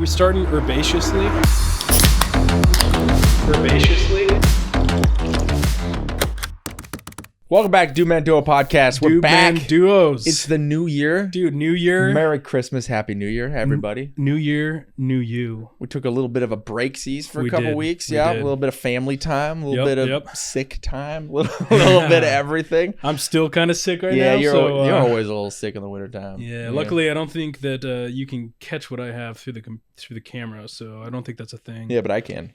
we starting herbaceously? Herbaceously? Welcome back to Dudeman Duo Podcast. We're back. Dudeman Duos. It's the new year. Dude, new year. Merry Christmas. Happy New Year, everybody. New year, new you. We took a little bit of a breaksies for a We couple did. weeks. We Yeah. did. A little bit of family time, a little Yep, bit of yep. sick time, a little bit of everything. I'm still kind of sick right Yeah, now. you're so, always a little sick in the wintertime. Yeah, luckily I don't think that you can catch what I have through the camera, so I don't think that's a thing. Yeah, but I can.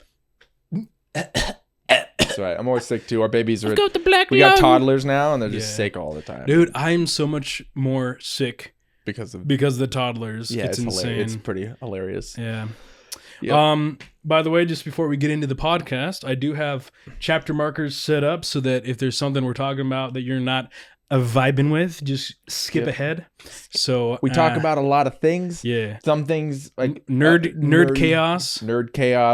That's right. I'm always sick too. Our babies are. Got the black We got lung. toddlers now, and they're just Yeah. sick all the time. Dude, I'm so much more sick because of the toddlers. yeah, it's insane. hilarious. It's pretty hilarious. Yeah. Yep. By the way, just before we get into the podcast, I do have chapter markers set up so that if there's something we're talking about that you're not vibing with, just skip Yep. ahead. So We talk about a lot of things. yeah, Some things like nerd chaos,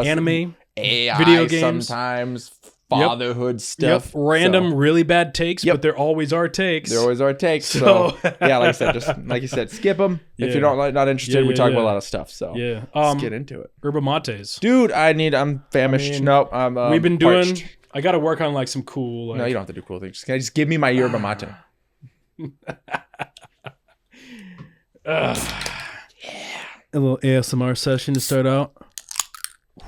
anime, AI, video games. sometimes fatherhood stuff. random So, really bad takes, Yep. but there always are takes. there always are takes. So yeah, like I said, just like you said, skip them if Yeah. you're not interested. Yeah, we talk yeah. about a lot of stuff. So yeah. let's get into it, Yerba mates. dude. I'm famished. I mean, Nope. I'm. We've been doing. parched. I got to work on like some cool. Like, No, you don't have to do cool things. Just give me my yerba mate. A little ASMR session to start out.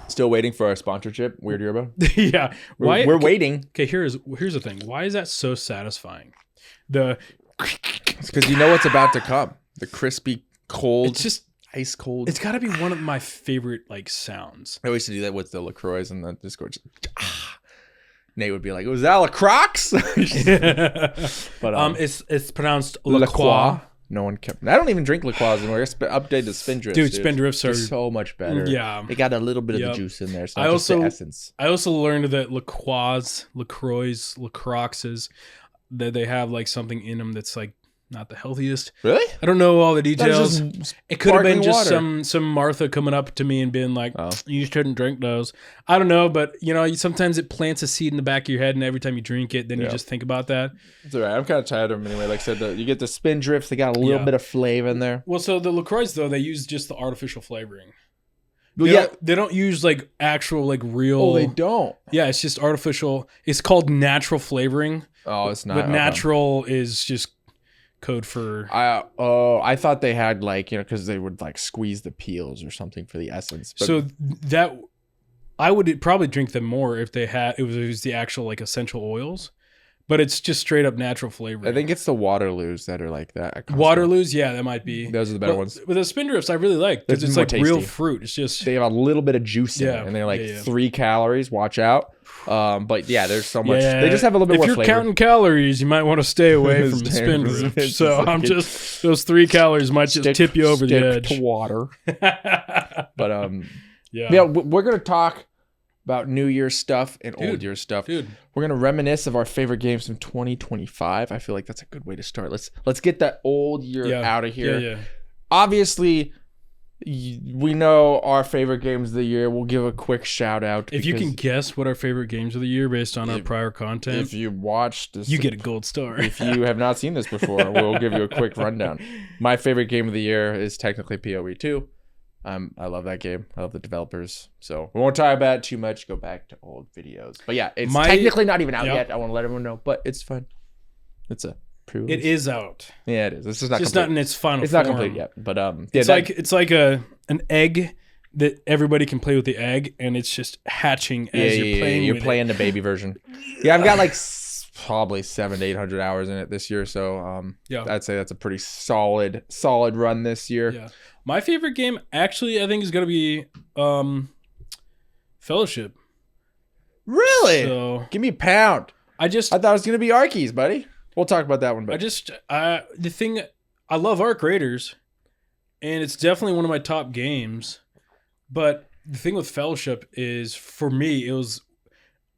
Still waiting for our sponsorship. Weird yerba. Yeah. We're waiting. Okay, here's the thing. Why is that so satisfying? The It's because you know what's about to come. The crispy, cold, it's just ice cold. it's got to be one of my favorite like sounds. I used to do that with the LaCroix and the Discord. Nate would be like, "Was that LaCroix?" But It's pronounced LaCroix. No one kept. I don't even drink LaCroix anymore. I updated the Spindrifts. Dude, Spindrifts They're are so much better. Yeah. They got a little bit of Yep. the juice in there. It's I not just the also- essence. I also learned that LaCroixes, that they have like something in them that's like not the healthiest. Really? I don't know all the That details. is just It could have been sparkling just water. some Martha coming up to me and being like, Oh. "You shouldn't drink those." I don't know, but sometimes it plants a seed in the back of your head, and every time you drink it, then you Yeah. just think about that. It's all right. I'm kind of tired of them anyway. Like I said, you get the Spindrifts. They got a little Yeah. bit of flavor in there. Well, so the LaCroix though, they use just the artificial flavoring. Well, They don't use like actual like real. Oh, they don't. Yeah, it's just artificial. It's called natural flavoring, Oh, it's not. but okay. natural is just code for. I thought they had like because they would like squeeze the peels or something for the essence. But So that I would probably drink them more if they had it was the actual like essential oils, but it's just straight up natural flavoring. I think it's the Waterloos that are like that. at Costco. Waterloos, yeah, that might be. Those are the better ones. But the Spindrifts I really like because It's it's more like real tasty. fruit. It's just They have a little bit of juice in Yeah, it, and they're like yeah. 3 calories. Watch out. But yeah, there's so much. Yeah, They just have a little bit if more you're flavor. counting calories, you might want to stay away from the Stay- Spindrift. it's So like I'm it- just those 3 calories might just tip you over the stick edge. to water. But Yeah. yeah, we're gonna talk about New Year's stuff and Old Dude, Year's stuff. Dude, We're gonna reminisce of our favorite games from 2025. I feel like that's a good way to start. Let's get that old year yeah. out of here. Yeah, yeah. Obviously, we know our favorite games of the year. We'll give a quick shout out. If you can because guess what our favorite games of the year based on our If- prior content, if you watched this, you get a gold star. if you have not seen this before, we'll give you a quick rundown. My favorite game of the year is technically PoE 2. I love that game. I love the developers. So we won't talk about it too much. Go back to old videos. But yeah, it's technically not even out Yep. yet. I want to let everyone know, but it's fun. It's a pre-release. It is out. Yeah, it is. It's just not Just complete. not in its final It's form. not complete yet. But yeah, It's like an egg that everybody can play with the egg, and it's just hatching as you're playing. You're with playing the baby version. Yeah, I've got like probably 700 to 800 hours in it this year. So Yeah. I'd say that's a pretty solid run this year. Yeah. My favorite game, actually, I think is gonna be Fellowship. Really? So Give me a pound. I just, I thought it was gonna be Arkies, buddy. We'll talk about that one. But the thing, I love Arc Raiders, and it's definitely one of my top games. But the thing with Fellowship is, for me,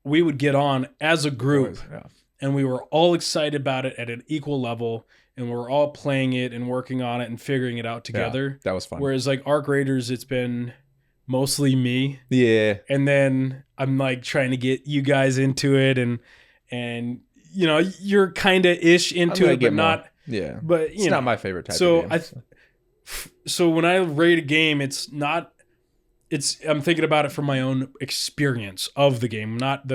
we would get on as a group, yeah. and we were all excited about it at an equal level, and we're all playing it and working on it and figuring it out together. That was fun. Whereas like Arc Raiders, it's been mostly me, Yeah. and then I'm like trying to get you guys into it, and you're kind of ish into gonna it, get but more. not. Yeah. But It's not my favorite type so of game. So when I rate a game, it's not I'm thinking about it from my own experience of the game, not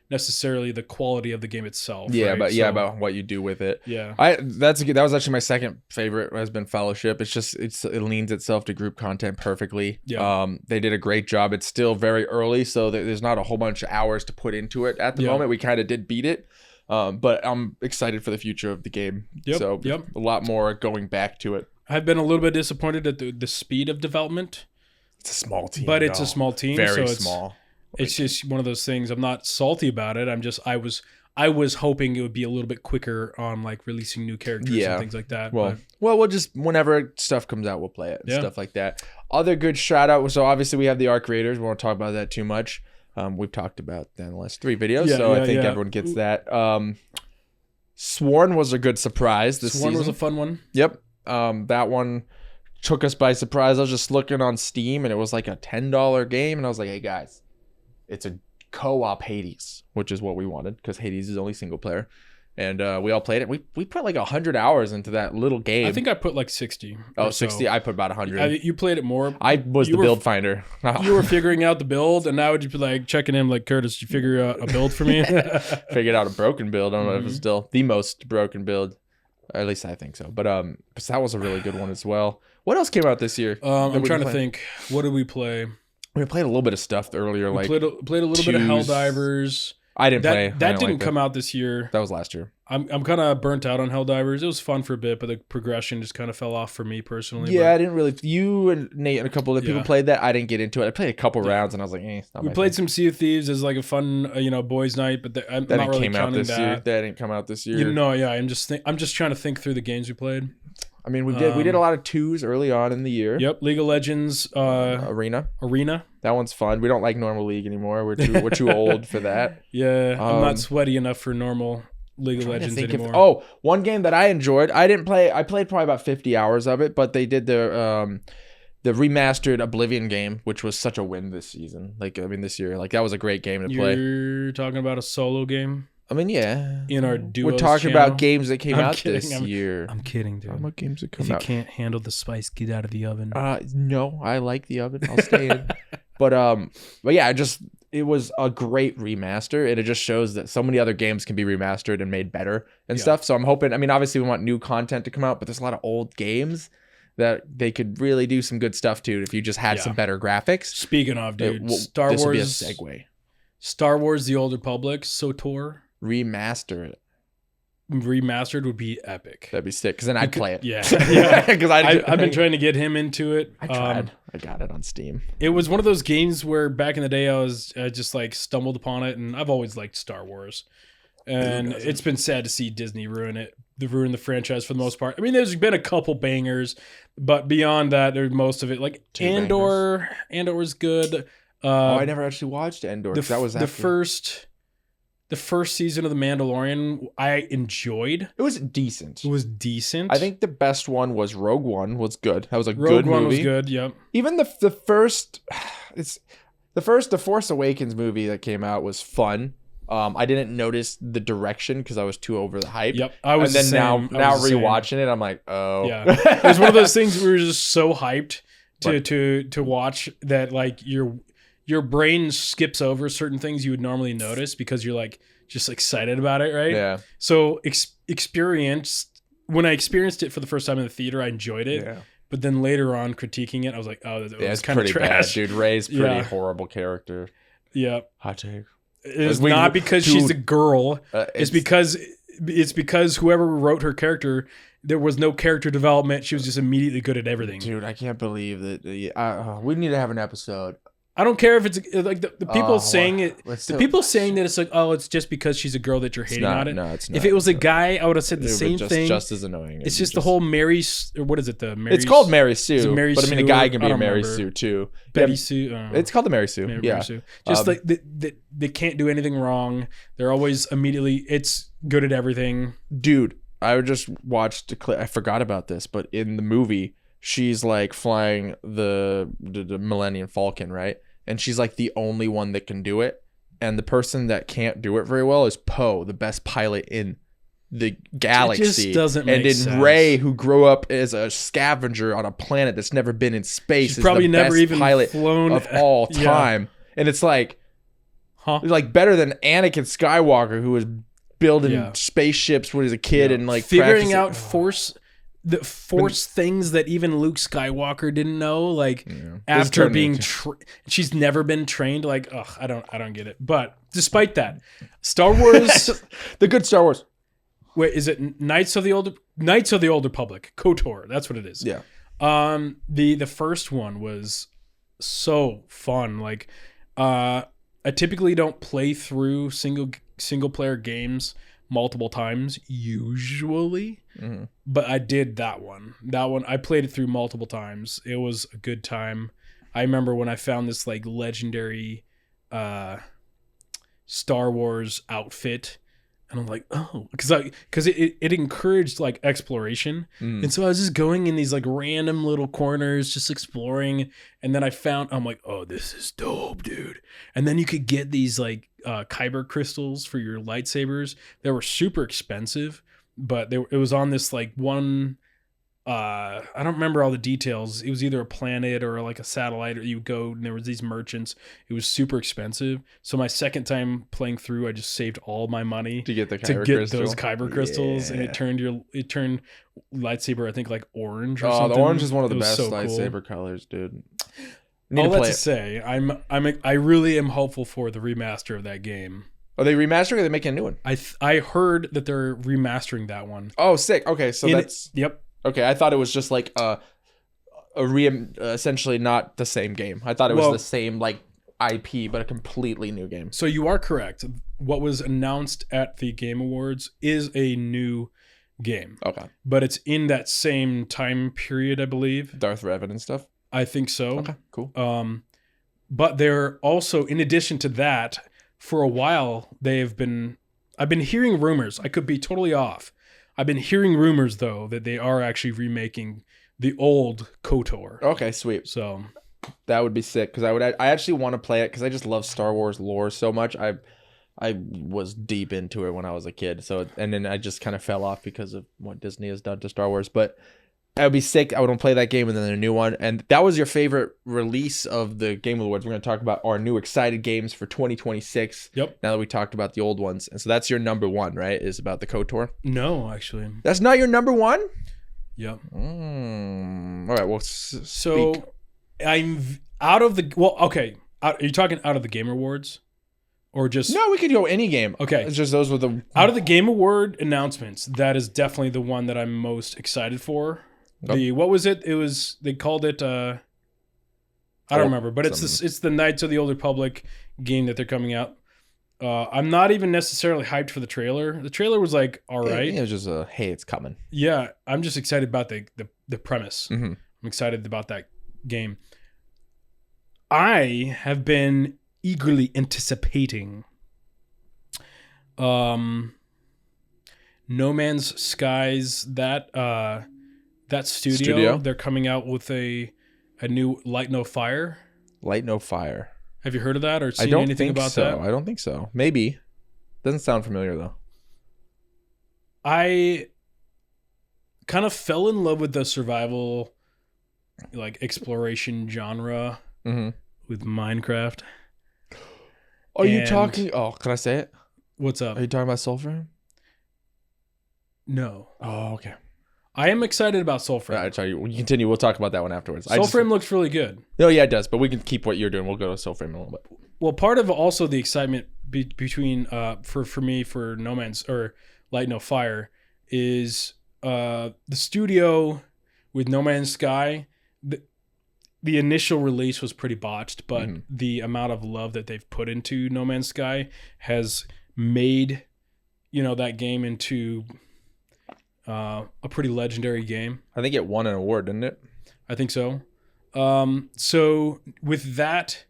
necessarily the quality of the game itself. Yeah, right? but about what you do with it. Yeah. That was actually my second favorite has been Fellowship. It's just it leans itself to group content perfectly. Yeah. They did a great job. It's still very early, so there's not a whole bunch of hours to put into it at the moment. We kind of did beat it. But I'm excited for the future of the game. So a lot more going back to it. I've been a little bit disappointed at the speed of development. It's a small team, but it's a small team, very so small. It's just one of those things. I'm not salty about it. I was hoping it would be a little bit quicker on like releasing new characters and things like that. Well, we'll just whenever stuff comes out, we'll play it and stuff like that. Other good shout out. So obviously we have the Arc Raiders. We won't talk about that too much. We've talked about that in the last 3 videos, so I think everyone gets that. Sworn was a good surprise this season. Sworn was a fun one. Yep. That one took us by surprise. I was just looking on Steam and it was like a $10 game, and I was like, hey guys, it's a co-op Hades, which is what we wanted because Hades is only single player. And we all played it. We put like 100 hours into that little game. I think I put like 60. Oh, 60. I put about 100. You played it more. I was the build finder. You were figuring out the build, and now would you be like checking in like, Curtis, did you figure out a build for me? Figured out a broken build. I don't know if it's still the most broken build. At least I think so. But that was a really good one as well. What else came out this year? I'm trying to think. What did we play? We played a little bit of stuff earlier. We played a little bit of Helldivers. I didn't play. That didn't come out this year. That was last year. I'm kind of burnt out on Helldivers. It was fun for a bit, but the progression just kind of fell off for me personally. Yeah, I didn't really. You and Nate and a couple of people played that. I didn't get into it. I played a couple rounds and I was like, we played some Sea of Thieves as like a fun, boys' night, but I'm not really counting that. That didn't come out this year. I'm just trying to think through the games we played. I mean, we did a lot of 2s early on in the year. Yep, League of Legends, Arena. That one's fun. We don't like normal League anymore. We're too old for that. Yeah, I'm not sweaty enough for normal League of Legends anymore. One game that I enjoyed. I didn't play. I played probably about 50 hours of it, but they did the remastered Oblivion game, which was such a win this season. This year, that was a great game to play. You're talking about a solo game? I mean, yeah. In our duos We're talking channel. about games that came out this year. I'm kidding, dude. Talking about games that come out. If you can't handle the spice, get out of the oven. No, I like the oven. I'll stay in. But yeah, it was a great remaster, and it just shows that so many other games can be remastered and made better and stuff. So I'm hoping. I mean, obviously we want new content to come out, but there's a lot of old games that they could really do some good stuff to if you just had some better graphics. Speaking of, dude, Star Wars. This would be a segue. Star Wars: The Old Republic, SOTOR. Remaster it. Remastered would be epic. That'd be sick, because then I'd play it. Yeah. Because I've been trying to get him into it. I tried. I got it on Steam. It was one of those games where back in the day I just like stumbled upon it, and I've always liked Star Wars. And it's been sad to see Disney ruin the franchise for the most part. I mean, there's been a couple bangers, but beyond that, there's most of it. Like Andor was good. I never actually watched Andor. That was the first season of The Mandalorian. I enjoyed. It was decent. I think the best one was Rogue One. Was good. That was a good movie. Rogue One was good. Yep. Even the first, the Force Awakens movie that came out was fun. I didn't notice the direction because I was too over the hype. Yep, I was. And then now rewatching it, I'm like, oh, yeah. It was one of those things where we were just so hyped to watch that like your brain skips over certain things you would normally notice because you're like just excited about it, right? Yeah. So when I experienced it for the first time in the theater, I enjoyed it. Yeah. But then later on critiquing it, I was like, oh, it's kind of trash. Bad, dude. Rey's pretty horrible character. Yeah. Hot take. It's not because she's a girl. It's because whoever wrote her character, there was no character development. She was just immediately good at everything. Dude, I can't believe that. We need to have an episode. I don't care if it's like the people saying it. The people saying that it's like, oh, it's just because she's a girl that you're hating on it. No, it's not. If it was a guy, I would have said the same thing. Just as annoying. It's just the whole Mary. Or what is it? It's called Mary Sue. But I mean, a guy can be a Mary Sue too. Betty Sue. It's called the Mary Sue. Mary Sue. Just like they can't do anything wrong. They're always immediately. It's good at everything. Dude, I just watched a clip. I forgot about this, but in the movie, she's like flying the Millennium Falcon, right? And she's like the only one that can do it. And the person that can't do it very well is Poe, the best pilot in the galaxy. It just doesn't make and then sense. Rey, who grew up as a scavenger on a planet that's never been in space, She's is probably the never best even pilot flown of all Yeah. time. And it's like, Huh? like better than Anakin Skywalker, who was building Yeah. spaceships when he was a kid Yeah. and like figuring practicing- out force things that even Luke Skywalker didn't know, like after being she's never been trained. Like, ugh, I don't get it. But despite that, Star Wars, the good Star Wars. wait, is it Knights of the Old Republic? KOTOR, that's what it is. Yeah. The first one was so fun. Like, I typically don't play through single player games multiple times usually, but I did that one. I played it through multiple times. It was a good time. I remember when I found this like legendary Star Wars outfit, and I'm like, oh, because it encouraged like exploration, and so I was just going in these like random little corners, just exploring, and then I'm like, oh, this is dope, dude. And then you could get these like kyber crystals for your lightsabers. They were super expensive, but it was on this like one. I don't remember all the details. It was either a planet or like a satellite, or you would go and there was these merchants. It was super expensive. So my second time playing through, I just saved all my money to get those kyber crystals, and it turned lightsaber, I think, like orange or something. The orange is one of the best so lightsaber cool. colors, dude. All that to say, I really am hopeful for the remaster of that game. Are they remastering or are they making a new one? I heard that they're remastering that one. Oh, sick. Okay, so yep. Okay, I thought it was just like essentially not the same game. I thought it was the same like IP, but a completely new game. So you are correct. What was announced at the Game Awards is a new game. Okay. But it's in that same time period, I believe. Darth Revan and stuff? I think so. Okay, cool. But they're also, in addition to that, for a while, I've been hearing rumors. I could be totally off. I've been hearing rumors, though, that they are actually remaking the old KOTOR. Okay, sweet. So that would be sick, because I actually want to play it because I just love Star Wars lore so much. I was deep into it when I was a kid, and then I just kind of fell off because of what Disney has done to Star Wars. But I would be sick. I would play that game and then a new one. And that was your favorite release of the Game Awards. We're going to talk about our new excited games for 2026. Yep. Now that we talked about the old ones. And so that's your number one, right? Is about the KOTOR? No, actually. That's not your number one? Yep. All right. Well, speak. So I'm out of the... Well, okay. Are you talking out of the Game Awards? Or just... No, we could go any game. Okay. It's just those were the... Out of the Game Award announcements, that is definitely the one that I'm most excited for. What was it? It was, they called it, I don't remember, but it's the Knights of the Old Republic game that they're coming out. I'm not even necessarily hyped for the trailer. The trailer was like, all right. It was just hey, it's coming. Yeah, I'm just excited about the premise. Mm-hmm. I'm excited about that game. I have been eagerly anticipating No Man's Skies, that studio. They're coming out with a new Light No Fire. Light No Fire. Have you heard of that or seen anything about that? I don't think so. Maybe. Doesn't sound familiar though. I kind of fell in love with the survival, like exploration genre with Minecraft. Are you talking? Oh, can I say it? What's up? Are you talking about Soulframe? No. Oh, okay. I am excited about Soulframe. All right, sorry. We continue. We'll talk about that one afterwards. Soulframe looks really good. No, yeah, it does. But we can keep what you're doing. We'll go to Soulframe in a little bit. Well, part of also the excitement between for me for No Man's or Light No Fire is the studio with No Man's Sky. The initial release was pretty botched, but the amount of love that they've put into No Man's Sky has made that game into a pretty legendary game. I think it won an award, didn't it? I think so. So with that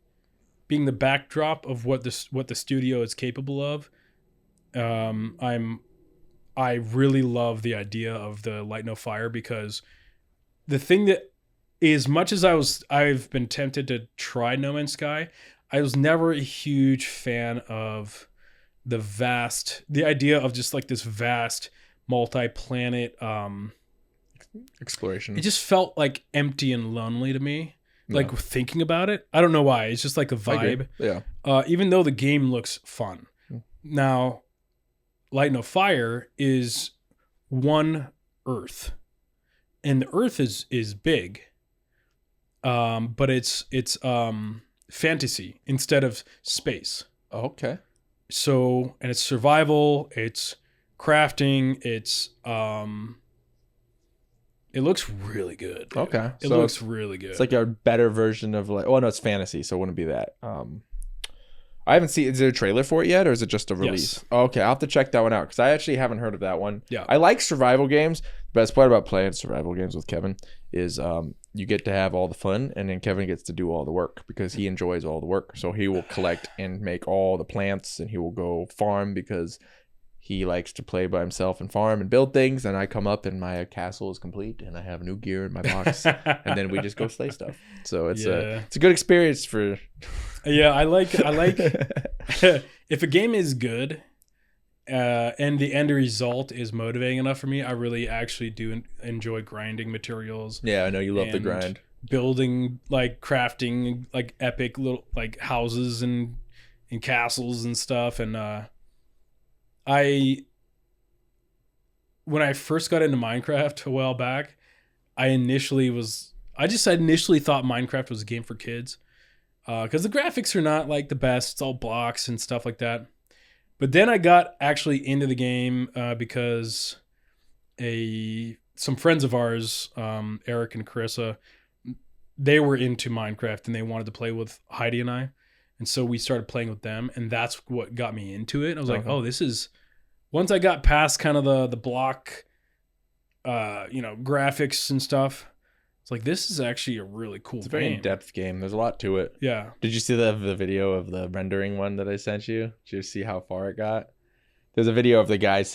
being the backdrop of what the studio is capable of, I really love the idea of the Light No Fire, because the thing that, as much as I've been tempted to try No Man's Sky, I was never a huge fan of the idea of just like this vast multi-planet. Exploration. It just felt like empty and lonely to me. Like Yeah. thinking about it, I don't know why. It's just like a I agree. vibe. Yeah. Even though the game looks fun. Now, Light No Fire is one Earth, and the Earth is big, but it's fantasy instead of space. Okay. So, and it's survival, it's crafting, it's it looks really good. Dude. Okay. It So looks really good. It's like a better version of like. Well, no, it's fantasy, so it wouldn't be that. I haven't seen. Is there a trailer for it yet, or is it just a release? Yes. Okay, I'll have to check that one out because I actually haven't heard of that one. Yeah. I like survival games. The best part about playing survival games with Kevin is you get to have all the fun, and then Kevin gets to do all the work because he enjoys all the work. So he will collect and make all the plants, and he will go farm because he likes to play by himself and farm and build things. And I come up and my castle is complete, and I have new gear in my box, and then we just go slay stuff. So it's a good experience for. Yeah, I like if a game is good and the end result is motivating enough for me, I really actually do enjoy grinding materials. Yeah, I know you love the grind. Building, like crafting like epic little like houses and castles and stuff. And when I first got into Minecraft a while back, I initially thought Minecraft was a game for kids. Because the graphics are not like the best. It's all blocks and stuff like that. But then I got actually into the game because some friends of ours, Eric and Carissa, they were into Minecraft and they wanted to play with Heidi and I. And so we started playing with them, and that's what got me into it. I was like, oh, this is... Once I got past kind of the block, graphics and stuff, it's like, this is actually a really cool game. It's a very in-depth game. There's a lot to it. Yeah. Did you see the video of the rendering one that I sent you? Did you see how far it got? There's a video of the guy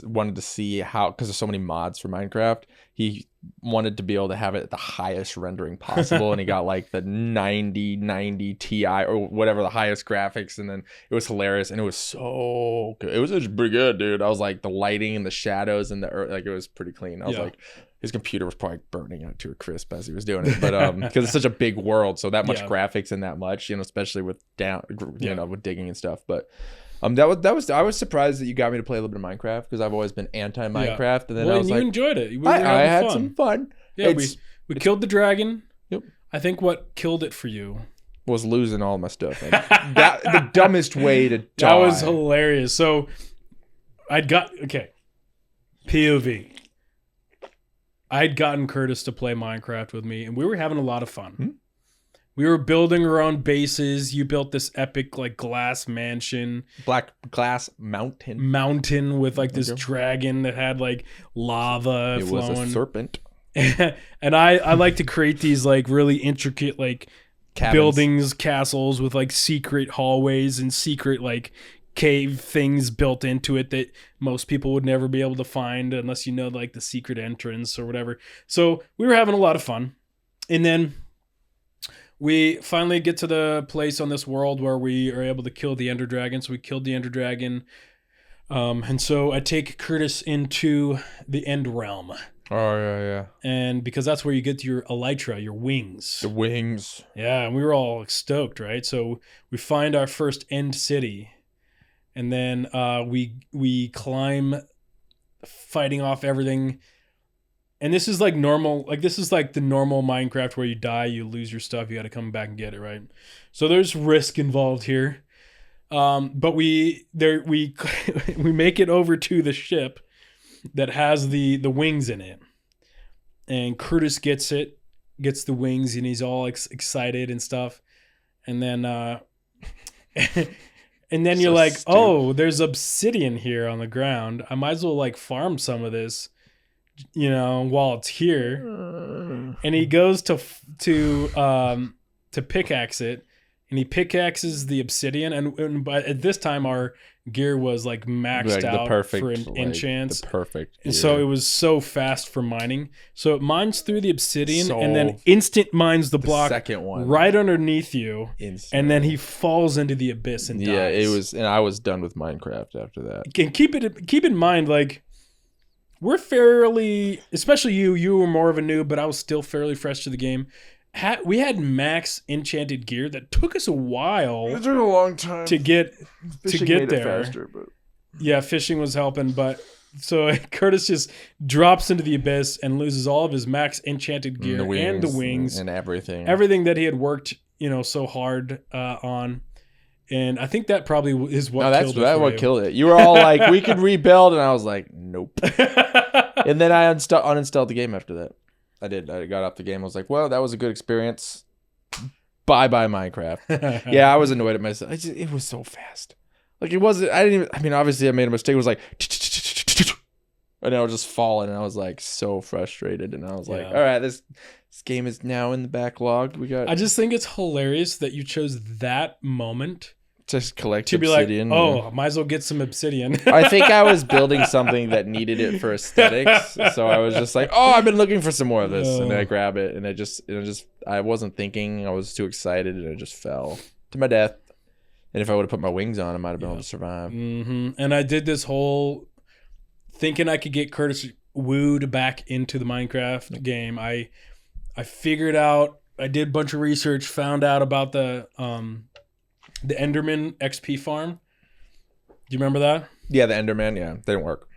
wanted to see how, because there's so many mods for Minecraft, he wanted to be able to have it at the highest rendering possible, and he got like the 90 Ti or whatever, the highest graphics, and then it was hilarious, and it was so good. It was just pretty good, dude. I was like, the lighting and the shadows and the earth, like, it was pretty clean. I was like, his computer was probably burning out to a crisp as he was doing it, but because it's such a big world, so that much graphics and that much, especially with with digging and stuff, but. I was surprised that you got me to play a little bit of Minecraft because I've always been anti Minecraft, and then I was like, enjoyed it. I had some fun. Yeah, we killed the dragon. Yep. I think what killed it for you was losing all my stuff. That the dumbest way to die. That was hilarious. So POV. I'd gotten Curtis to play Minecraft with me, and we were having a lot of fun. Hmm? We were building our own bases. You built this epic like glass mansion. Black glass mountain with like this dragon that had like lava flowing. It was a serpent. And I like to create these like really intricate like cabins. Buildings, castles with like secret hallways and secret like cave things built into it that most people would never be able to find unless you know like the secret entrance or whatever. So we were having a lot of fun. And then we finally get to the place on this world where we are able to kill the Ender Dragon. So we killed the Ender Dragon. And so I take Curtis into the End Realm. Oh, yeah. And because that's where you get your elytra, your wings. The wings. Yeah, and we were all stoked, right? So we find our first End City. And then we climb, fighting off everything. And this is like normal, like this is like the normal Minecraft where you die, you lose your stuff, you got to come back and get it, right? So there's risk involved here. But we make it over to the ship that has the wings in it. And Curtis gets the wings, and he's all excited and stuff. And then and then you're like, stupid. Oh, there's obsidian here on the ground. I might as well like farm some of this, while it's here. And he goes to pickaxe it, and he pickaxes the obsidian. And at this time, our gear was like maxed out for enchants. The perfect. And so it was so fast for mining. So it mines through the obsidian and then instant mines the block second one right underneath you. Instant. And then he falls into the abyss and dies. Yeah, it was, and I was done with Minecraft after that. And keep in mind, like, we're fairly, especially you were more of a noob, but I was still fairly fresh to the game. We had max enchanted gear that took us a while It took a long time to get Fishing get made there. it faster, but Yeah, fishing was helping, but so Curtis just drops into the abyss and loses all of his max enchanted gear and the wings and everything. everything that he had worked, so hard on. And I think that probably is what killed it. That's what killed it. You were all like, "We could rebuild," and I was like, "Nope." And then I uninstalled the game after that. I did. I got off the game. I was like, "Well, that was a good experience. Bye bye Minecraft." Yeah, I was annoyed at myself. It was so fast. Like it wasn't. I didn't even. I mean, obviously, I made a mistake. It was like, and I was just falling, and I was like so frustrated. And I was like, "All right, this game is now in the backlog. We got." I just think it's hilarious that you chose that moment to collect to obsidian. Be like, might as well get some obsidian. I think I was building something that needed it for aesthetics, so I was just like, I've been looking for some more of this, and I grab it, and I wasn't thinking, I was too excited, and I just fell to my death. And if I would have put my wings on, I might have been able to survive. Mm-hmm. And I did this whole thinking I could get Curtis wooed back into the Minecraft game. I figured out, I did a bunch of research, found out about the Enderman XP farm. Do you remember that? Yeah, the Enderman. Yeah, didn't work.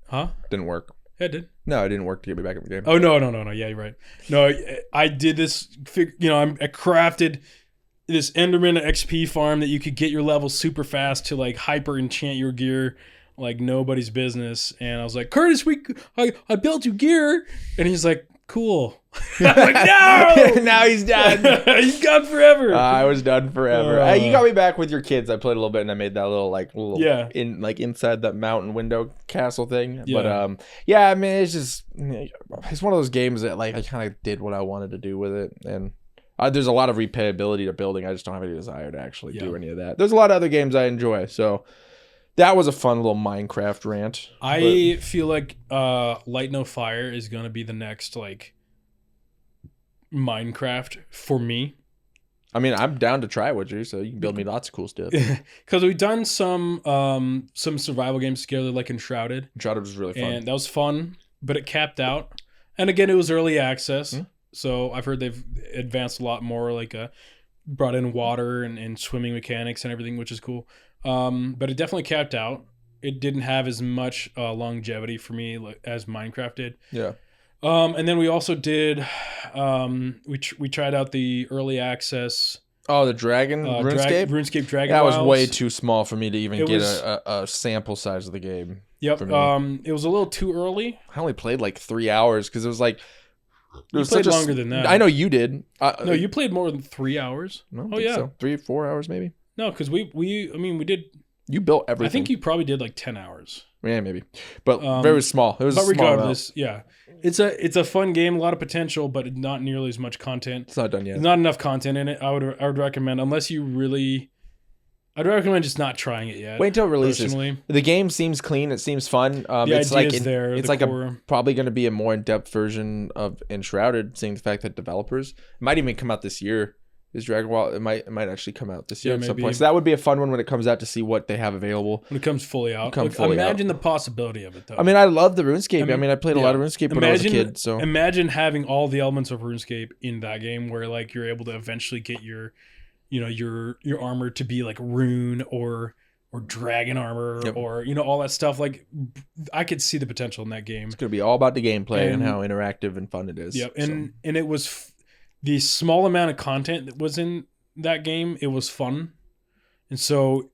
Huh? Didn't work. Yeah, it did. No, it didn't work to get me back in the game. Oh no! Yeah, you're right. No, I did this. I crafted this Enderman XP farm that you could get your levels super fast to like hyper enchant your gear like nobody's business. And I was like, Curtis, I built you gear, and he's like, cool. I'm like, no! Now he's done. He's gone forever. I was done forever. You got me back with your kids. I played a little bit, and I made that little inside that mountain window castle thing. Yeah. But I mean, it's one of those games that like I kind of did what I wanted to do with it, and there's a lot of replayability to building. I just don't have any desire to actually do any of that. There's a lot of other games I enjoy, so that was a fun little Minecraft rant. I feel like Light No Fire is gonna be the next like Minecraft for me. I mean, I'm down to try it with you, so you can build me lots of cool stuff. Because we've done some survival games together, like Enshrouded. Enshrouded was really fun, and that was fun, but it capped out. And again, it was early access, so I've heard they've advanced a lot more, like brought in water and swimming mechanics and everything, which is cool. But it definitely capped out. It didn't have as much longevity for me as Minecraft did. Yeah. And then we also did, we tried out the early access. Oh, the Dragon RuneScape? RuneScape Dragon That was Wilds. way too small for me to even get a sample size of the game. Yep. It was a little too early. I only played like 3 hours because it was like... You played longer than that. I know you did. No, you played more than 3 hours. No, yeah. So. 3 or 4 hours maybe? No, because we did... You built everything. I think you probably did like 10 hours. Yeah, maybe. But very small. It was but regardless, yeah. It's a fun game, a lot of potential, but not nearly as much content. It's not done yet. There's not enough content in it. I would recommend, unless you really... I'd recommend just not trying it yet. Wait until it releases. Personally. The game seems clean. It seems fun. It's like there. It's like probably going to be a more in-depth version of Enshrouded, seeing the fact that developers might even come out this year. Is Dragon Ball? It might actually come out this year at some point. So that would be a fun one when it comes out to see what they have available when it comes fully out. Imagine the possibility of it though. I mean, I love the RuneScape. I played a lot of RuneScape when I was a kid. So imagine having all the elements of RuneScape in that game, where like you're able to eventually get your armor to be like rune or dragon armor, or all that stuff. Like I could see the potential in that game. It's gonna be all about the gameplay and how interactive and fun it is. Yeah, and it was the small amount of content that was in that game. It was fun, and so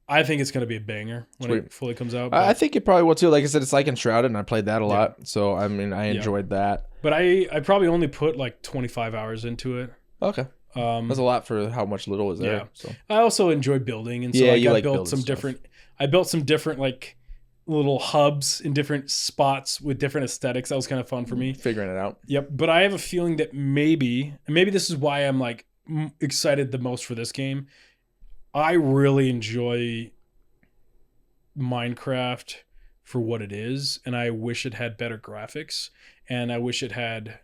I think it's gonna be a banger when it fully comes out. I think it probably will too. Like I said, it's like Enshrouded, and I played that a lot. So I mean, I enjoyed that. But I probably only put like 25 hours into it. Okay. That's a lot for how much little is there. Yeah. So I also enjoy building, and so I built some different. I built some different like little hubs in different spots with different aesthetics. That was kind of fun for me figuring it out. Yep. But I have a feeling that maybe this is why I'm like excited the most for this game. I really enjoy Minecraft for what it is, and I wish it had better graphics, and I wish it had.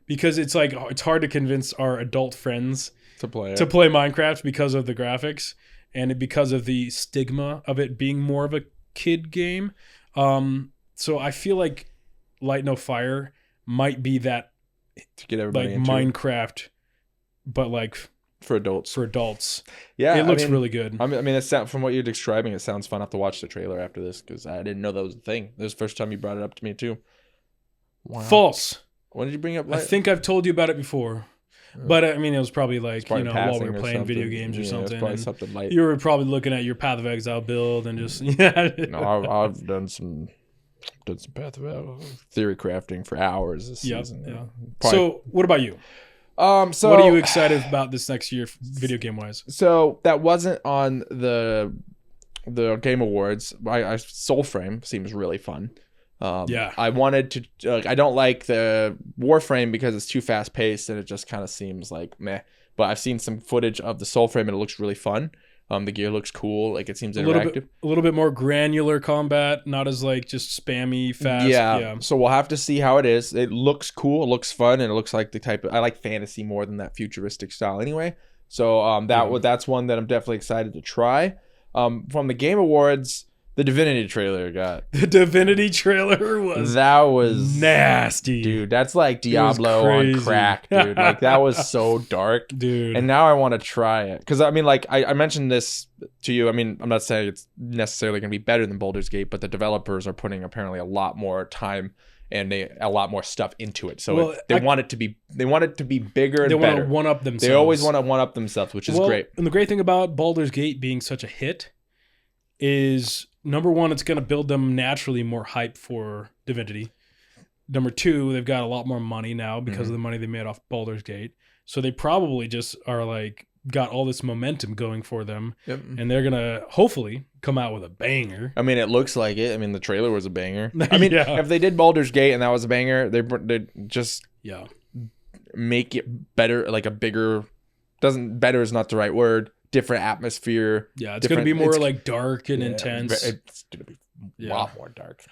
Because it's like it's hard to convince our adult friends to play Minecraft because of the graphics and because of the stigma of it being more of a kid game. So I feel like Light No Fire might be that To get everybody like into it. Minecraft, but like For adults. for adults. Yeah, It looks I mean, really good. I mean, from what you're describing, it sounds fun. I have to watch the trailer after this because I didn't know that was a thing. This was the first time you brought it up to me too. Wow. False. When did you bring up? I think I've told you about it before. But I mean, it was probably like, It's probably while we passing were or playing video something. games or Yeah, something. It's probably and something light. you were probably looking at your Path of Exile build and just, yeah. No, I've done some Path of Exile theory crafting for hours this season. Yeah. Probably, So, what about you? so What are you excited about this next year, video game wise? So that wasn't on the Game Awards. I Soulframe seems really fun. Yeah. I wanted to. I don't like the Warframe because it's too fast paced and it just kind of seems like meh. But I've seen some footage of the Soulframe and it looks really fun. The gear looks cool. Like it seems interactive. A little bit more granular combat, not as like just spammy fast. Yeah. So we'll have to see how it is. It looks cool. It looks fun, and it looks like the type of. I like fantasy more than that futuristic style anyway. So that's one that I'm definitely excited to try. From the Game Awards, the Divinity trailer got. The Divinity trailer was nasty, dude. That's like Diablo on crack, dude. Like that was so dark, dude. And now I want to try it because I mean, like I mentioned this to you. I mean, I'm not saying it's necessarily going to be better than Baldur's Gate, but the developers are putting apparently a lot more time and a lot more stuff into it. So they want it to be bigger and better. They want to one up themselves. They always want to one up themselves, which is great. And the great thing about Baldur's Gate being such a hit is, number one, it's going to build them naturally more hype for Divinity. Number two, they've got a lot more money now because of the money they made off Baldur's Gate. So they probably just are like got all this momentum going for them. Yep. And they're going to hopefully come out with a banger. I mean, it looks like it. I mean, the trailer was a banger. I mean, if they did Baldur's Gate and that was a banger, they just make it better, like a bigger, better is not the right word. Different atmosphere. Yeah, it's going to be more like dark and intense. It's going to be a lot more dark.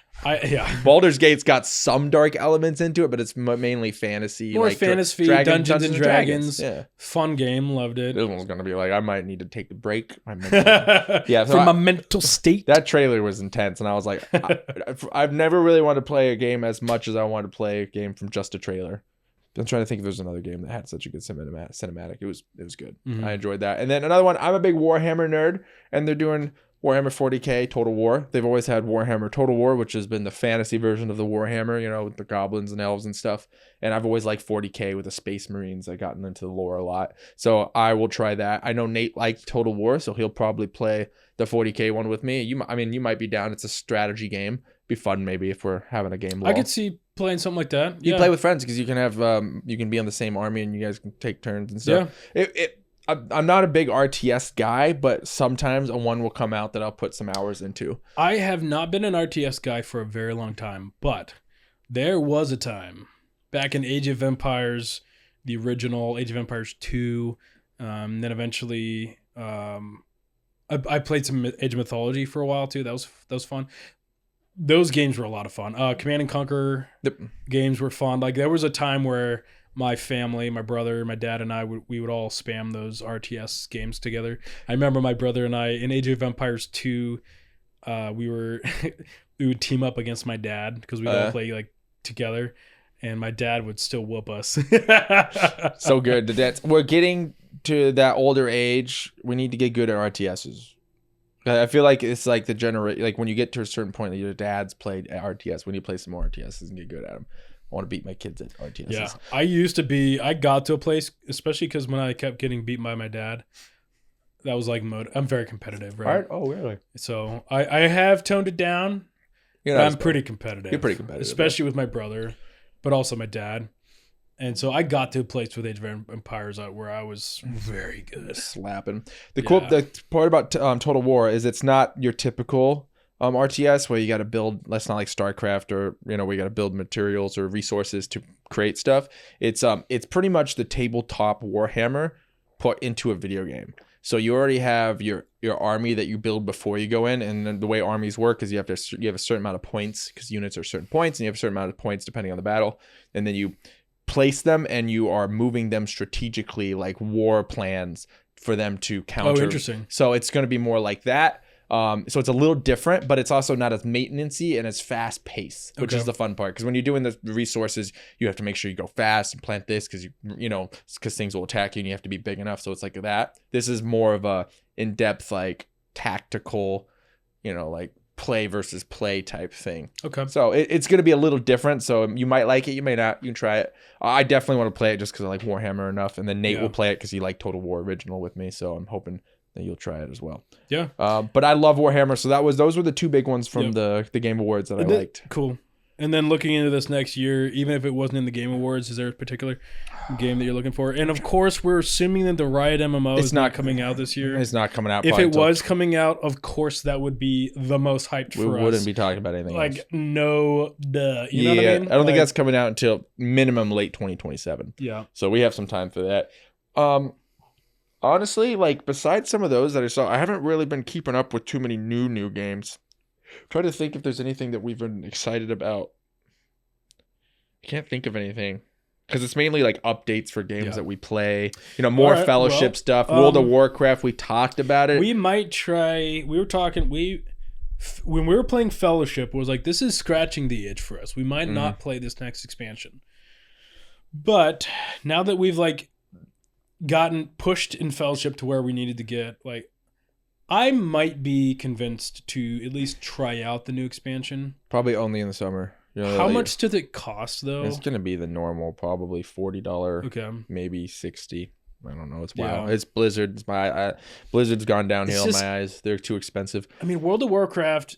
Baldur's Gate's got some dark elements into it, but it's mainly fantasy. More like fantasy, Dungeons and Dragons. Yeah. Fun game, loved it. This one's going to be like, I might need to take a break. From my mental state. That trailer was intense, and I was like, I've never really wanted to play a game as much as I wanted to play a game from just a trailer. I'm trying to think if there's another game that had such a good cinematic. It was good. I enjoyed that. And then another one, I'm a big Warhammer nerd, and they're doing Warhammer 40K Total War. They've always had Warhammer Total War, which has been the fantasy version of the Warhammer, with the goblins and elves and stuff. And I've always liked 40K with the Space Marines. I've gotten into the lore a lot. So I will try that. I know Nate liked Total War, so he'll probably play the 40K one with me. You might be down. It's a strategy game. Be fun maybe if we're having a game. I could see playing something like that. You play with friends because you can have you can be on the same army and you guys can take turns and stuff. Yeah. I'm not a big RTS guy, but sometimes a one will come out that I'll put some hours into. I have not been an RTS guy for a very long time, but there was a time back in Age of Empires, the original Age of Empires 2, then eventually I played some Age of Mythology for a while too. That was fun. Those games were a lot of fun. Command and Conquer games were fun. Like there was a time where my family, my brother, my dad, and I we would all spam those RTS games together. I remember my brother and I in Age of Empires 2, we would team up against my dad because we'd all play like together, and my dad would still whoop us. So good. We're getting to that older age. We need to get good at RTSs. I feel like it's like like when you get to a certain point that your dad's played at RTS, when you play some more RTSs and get good at them. I want to beat my kids at RTSs. Yeah, I got to a place, especially because when I kept getting beaten by my dad, that was like mode. I'm very competitive, right? Oh, really? So I have toned it down. But I'm pretty competitive. You're pretty competitive. Especially with my brother, but also my dad. And so I got to a place with Age of Empires where I was very good. Slapping. The part about Total War is it's not your typical RTS where you got to build. That's not like StarCraft or where you got to build materials or resources to create stuff. It's pretty much the tabletop Warhammer put into a video game. So you already have your army that you build before you go in, and then the way armies work is you have a certain amount of points because units are certain points, and you have a certain amount of points depending on the battle, and then you place them and you are moving them strategically like war plans for them to counter. Oh, interesting. So it's going to be more like that. So it's a little different, but it's also not as maintenance-y and as fast paced, which is the fun part. Because when you're doing the resources, you have to make sure you go fast and plant this because because things will attack you and you have to be big enough. So it's like that. This is more of a in-depth, like tactical, like play versus play type thing. Okay. So it's going to be a little different. So you might like it, you may not. You can try it. I definitely want to play it just because I like Warhammer enough, and then Nate will play it because he liked Total War Original with me. So I'm hoping that you'll try it as well. Yeah. But I love Warhammer, so those were the two big ones from the Game Awards that I liked. Cool. And then looking into this next year, even if it wasn't in the Game Awards, is there a particular game that you're looking for? And of course, we're assuming that the Riot MMO is not coming out this year. It's not coming out. If it was coming out, of course, that would be the most hyped for us. We wouldn't be talking about anything else. No, duh. You know what I mean? I don't think that's coming out until minimum late 2027. Yeah. So we have some time for that. Honestly, besides some of those that I saw, I haven't really been keeping up with too many new games. I'm trying to think if there's anything that we've been excited about. I can't think of anything because it's mainly updates for games that we play. More Fellowship stuff. World of Warcraft. We talked about it. We might try. We were talking. When we were playing Fellowship, it was like, this is scratching the itch for us. We might not play this next expansion. But now that we've gotten pushed in Fellowship to where we needed to get, I might be convinced to at least try out the new expansion. Probably only in the summer. How much does it cost though? It's gonna be the normal, probably $40. Okay. Maybe $60. I don't know. It's wild. It's Blizzard. Blizzard's gone downhill in my eyes. They're too expensive. I mean, World of Warcraft.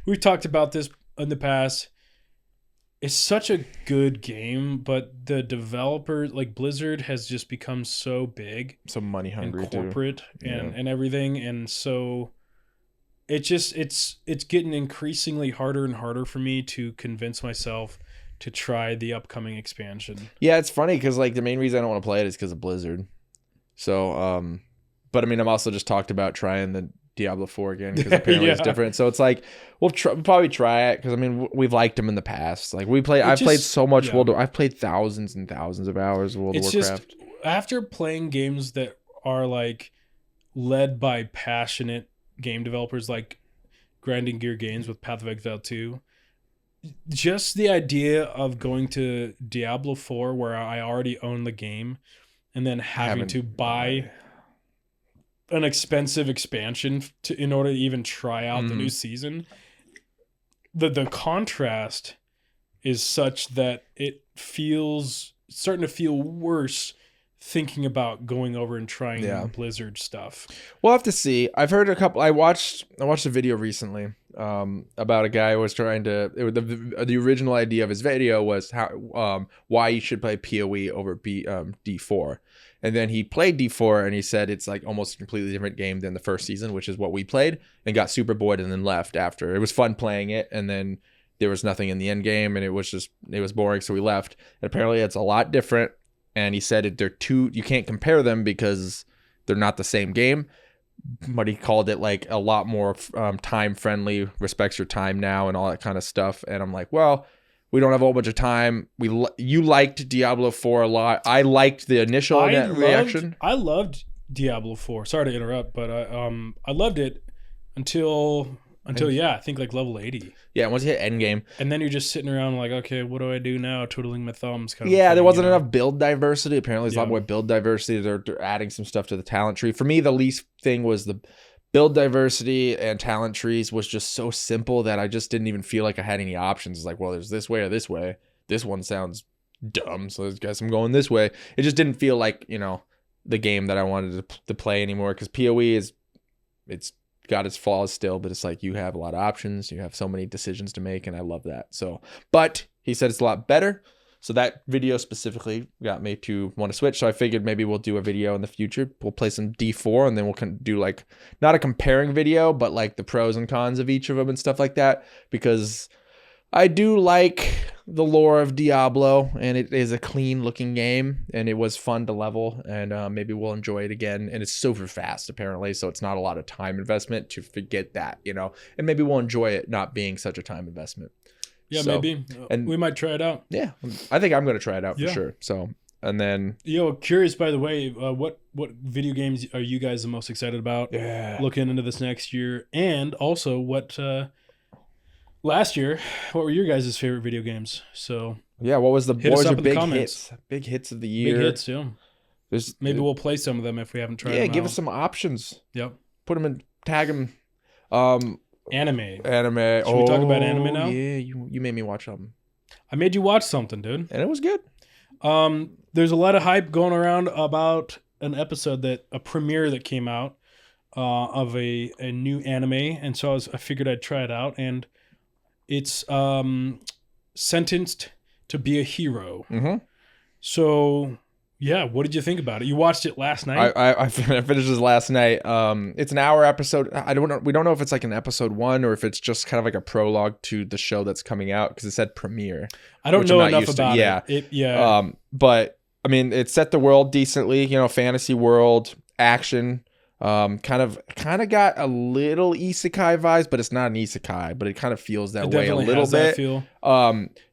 We've talked about this in the past. It's such a good game, but the developer, Blizzard, has just become so big, so money hungry, and corporate, and everything, and so it's getting increasingly harder and harder for me to convince myself to try the upcoming expansion. Yeah, it's funny because the main reason I don't want to play it is because of Blizzard. So, but I mean, I'm also just talked about trying the Diablo 4 again because apparently it's different. So it's we'll probably try it because I mean we've liked them in the past. I've played so much I've played thousands and thousands of hours of World of Warcraft. Just after playing games that are led by passionate game developers like Grinding Gear Games with Path of Exile 2, just the idea of going to Diablo 4 where I already own the game and then having to buy an expensive expansion in order to even try out the new season. The contrast is such that it feels starting to feel worse thinking about going over and trying Blizzard stuff. We'll have to see. I've heard a couple. I watched a video recently about a guy who was trying to. The original idea of his video was why you should play PoE over D4. And then he played D4 and he said it's almost a completely different game than the first season, which is what we played, and got super bored and then left after. It was fun playing it, and then there was nothing in the end game, and it was boring, so we left. And apparently it's a lot different. And he said you can't compare them because they're not the same game. But he called it a lot more time friendly, respects your time now, and all that kind of stuff. And I'm like, well, we don't have a whole bunch of time. You liked Diablo 4 a lot. I liked the initial reaction. I loved Diablo 4. Sorry to interrupt, but I loved it until I think level 80. Yeah, once you hit endgame. And then you're just sitting around okay, what do I do now? Twiddling my thumbs. There wasn't enough build diversity. Apparently there's a lot more build diversity. They're adding some stuff to the talent tree. For me, the least thing was the build diversity and talent trees was just so simple that I just didn't even feel like I had any options. It's well, there's this way or this way. This one sounds dumb, so I guess I'm going this way. It just didn't feel like, the game that I wanted to play anymore, because PoE it's got its flaws still, but it's you have a lot of options. You have so many decisions to make, and I love that. So, but he said it's a lot better. So that video specifically got me to want to switch. So I figured maybe we'll do a video in the future. We'll play some D4, and then we'll do not a comparing video, but the pros and cons of each of them and stuff like that. Because I do like the lore of Diablo, and it is a clean looking game, and it was fun to level, and maybe we'll enjoy it again. And it's super fast apparently, so it's not a lot of time investment to forget that, and maybe we'll enjoy it not being such a time investment. Yeah, maybe. And we might try it out. Yeah, I think I'm going to try it out for sure. So And then curious by the way, what video games are you guys the most excited about looking into this next year? And also, what last year, what were your guys' favorite video games? So yeah, what was hit us your up in the big comments. hits? Big hits of the year. Big hits, yeah. Maybe we'll play some of them if we haven't tried them out. Yeah, give us some options. Yep. Put them in, tag them. Anime. Should we talk about anime now? Yeah, you made me watch something. I made you watch something, dude. And it was good. There's a lot of hype going around about an episode a premiere that came out of a new anime, and so I figured I'd try it out, and it's Sentenced to Be a Hero. Mm-hmm. So yeah, what did you think about it? You watched it last night? I finished this last night. It's an hour episode. We don't know if it's like an episode 1 or if it's just kind of like a prologue to the show that's coming out, because it said premiere. I don't know enough about it. Yeah. But I mean, it set the world decently. Fantasy world, action. Kind of got a little isekai vibes, but it's not an isekai. But it kind of feels that way a little bit.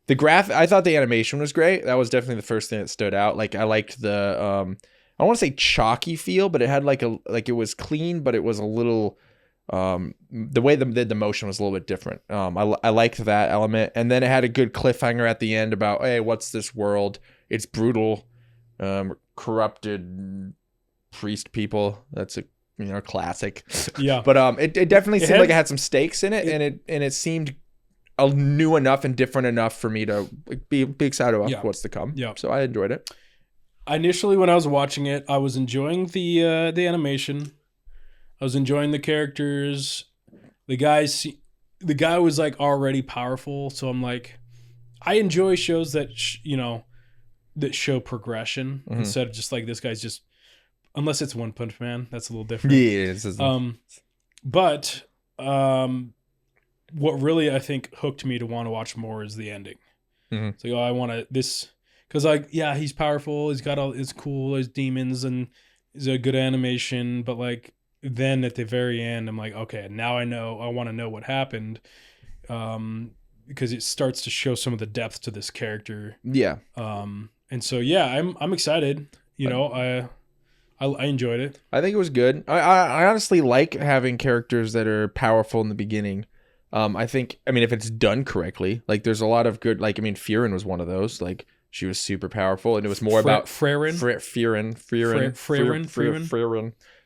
I thought the animation was great. That was definitely the first thing that stood out. Like, I liked the I don't want to say chalky feel, but it had like it was clean, but it was a little the way the motion was a little bit different. I liked that element, and then it had a good cliffhanger at the end about, hey, what's this world? It's brutal, corrupted priest people. That's a classic. Yeah. But it definitely seemed like it had some stakes in it, and it seemed new enough and different enough for me to be excited about what's to come. Yeah. So I enjoyed it. Initially, when I was watching it, I was enjoying the animation. I was enjoying the characters. The guy was like already powerful, so I'm like, I enjoy shows that that show progression instead of just like this guy's just, unless it's One Punch Man, that's a little different. Yeah. But what really I think hooked me to want to watch more is the ending. Mm-hmm. It's like, I want to because he's powerful, he's got all, it's cool, his demons, and it's a good animation, but like then at the very end, I'm like, okay, now I want to know what happened, because it starts to show some of the depth to this character. Yeah. And so I'm excited. I enjoyed it. I think it was good. I honestly like having characters that are powerful in the beginning. I mean, if it's done correctly, like there's a lot of good, like, I mean, Firen was one of those, like she was super powerful, and it was more about Firen.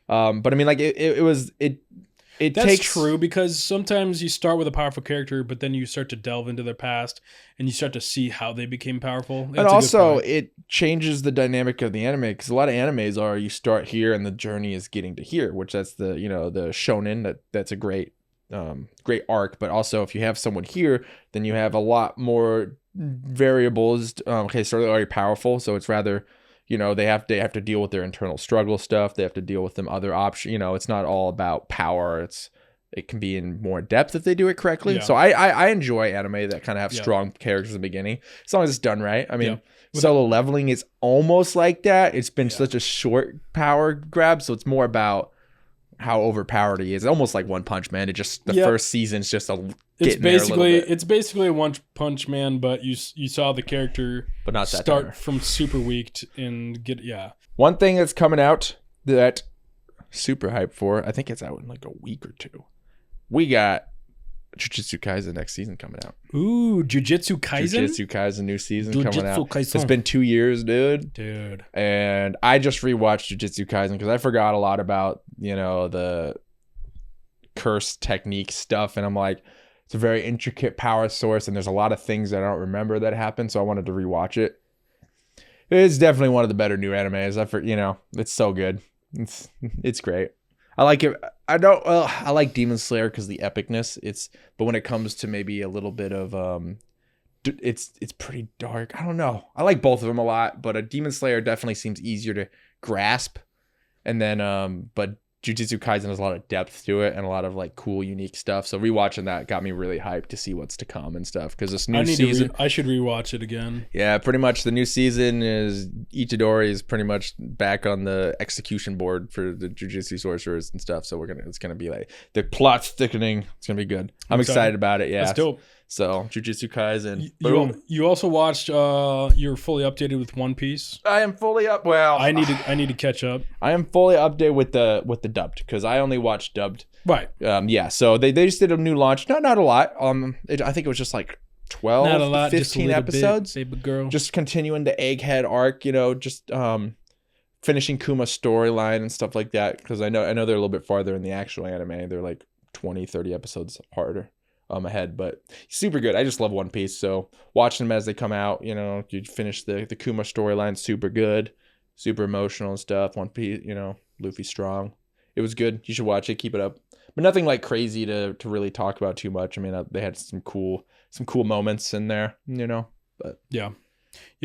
But I mean, like it That's takes true, because sometimes you start with a powerful character, but then you start to delve into their past and you start to see how they became powerful. And also it changes the dynamic of the anime, because a lot of animes are, you start here and the journey is getting to here, which that's the the shonen, that's a great arc. But also, if you have someone here, then you have a lot more variables. Okay, so they're already powerful, so it's rather, they have to deal with their internal struggle stuff. They have to deal with them other options. It's not all about power. It can be in more depth if they do it correctly. Yeah. So I enjoy anime that kind of have strong characters in the beginning, as long as it's done right. I mean, Solo Leveling is almost like that. It's been such a short power grab, so it's more about how overpowered he is. It's almost like One Punch Man. It just, the first season's just it's basically a One Punch Man, but you saw the character but not start from super weak and get One thing that's coming out that super hyped for, I think it's out in like a week or two. We got Jujutsu Kaisen next season coming out. Ooh, Jujutsu Kaisen new season coming out. It's been 2 years, dude. And I just rewatched Jujutsu Kaisen because I forgot a lot about, the curse technique stuff. And I'm like, it's a very intricate power source, and there's a lot of things that I don't remember that happened. So I wanted to rewatch it. It's definitely one of the better new animes. It's so good. It's great. I like it. I like Demon Slayer because the epicness. But when it comes to maybe a little bit of it's pretty dark. I don't know. I like both of them a lot, but a Demon Slayer definitely seems easier to grasp. And then but Jujutsu Kaisen has a lot of depth to it and a lot of like cool, unique stuff. So rewatching that got me really hyped to see what's to come and stuff. Because this new season, I should rewatch it again. Yeah, pretty much the new season is Itadori is pretty much back on the execution board for the Jujutsu sorcerers and stuff. So it's gonna be like the plot's thickening. It's gonna be good. I'm excited about it. Yeah, that's dope. So Jujutsu Kaisen. You, Boom. you also watched. You're fully updated with One Piece. I am fully up. Well, I need to catch up. I am fully updated with the dubbed because I only watched dubbed. Right. Yeah. So they just did a new launch. Not a lot. I think it was just like 12, Not a lot. 15 just a little episodes. bit, baby girl. Just continuing the Egghead arc. Just finishing Kuma's storyline and stuff like that. Because I know they're a little bit farther in the actual anime. They're like 20, 30 episodes harder. Ahead, but super good. I just love One Piece, so watching them as they come out, you finish the Kuma storyline, super good, super emotional and stuff. One Piece, Luffy strong. It was good. You should watch it. Keep it up, but nothing like crazy to really talk about too much. I mean, they had some cool moments in there, But yeah,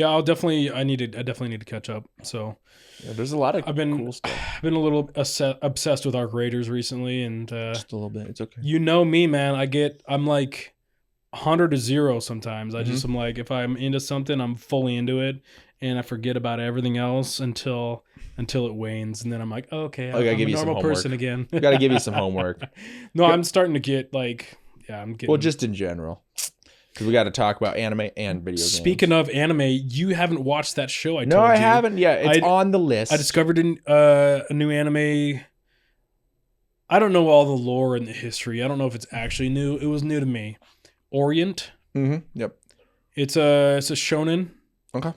I definitely need to catch up. So yeah, there's a lot of cool stuff. I've been a little obsessed with Arc Raiders recently, and just a little bit. It's okay. You know me, man. I'm like 100 to 0 sometimes. I'm like, if I'm into something, I'm fully into it, and I forget about everything else until it wanes, and then I'm like, oh, okay, I'm a normal person again. I gotta give you some homework. No, I'm starting to get like, I'm getting. Well, just in general. Because we got to talk about anime and video games. Speaking of anime, you haven't watched that show I told you. No, I haven't yet. It's on the list. I discovered a new anime. I don't know all the lore and the history. I don't know if it's actually new. It was new to me. Orient. Mm-hmm. Yep. It's a shonen. Okay.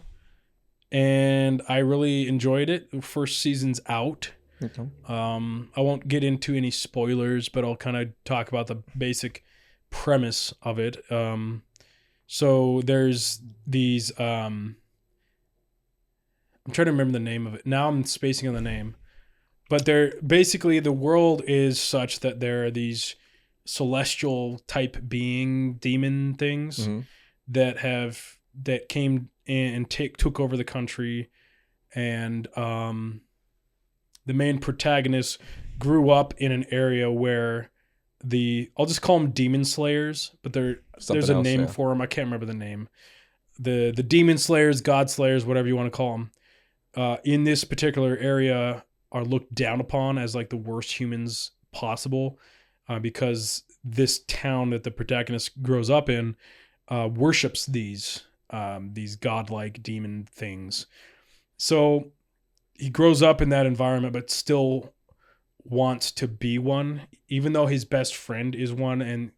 And I really enjoyed it. The first season's out. Okay. I won't get into any spoilers, but I'll kind of talk about the basic premise of it. So there's these I'm trying to remember the name of it. Now I'm spacing on the name. But they're basically, the world is such that there are these celestial type being demon things that came in and took over the country, and the main protagonist grew up in an area where I'll just call them demon slayers, but there's a name for them. I can't remember the name. The demon slayers, god slayers, whatever you want to call them, in this particular area are looked down upon as like the worst humans possible, because this town that the protagonist grows up in worships these godlike demon things. So he grows up in that environment, but still wants to be one, even though his best friend is one and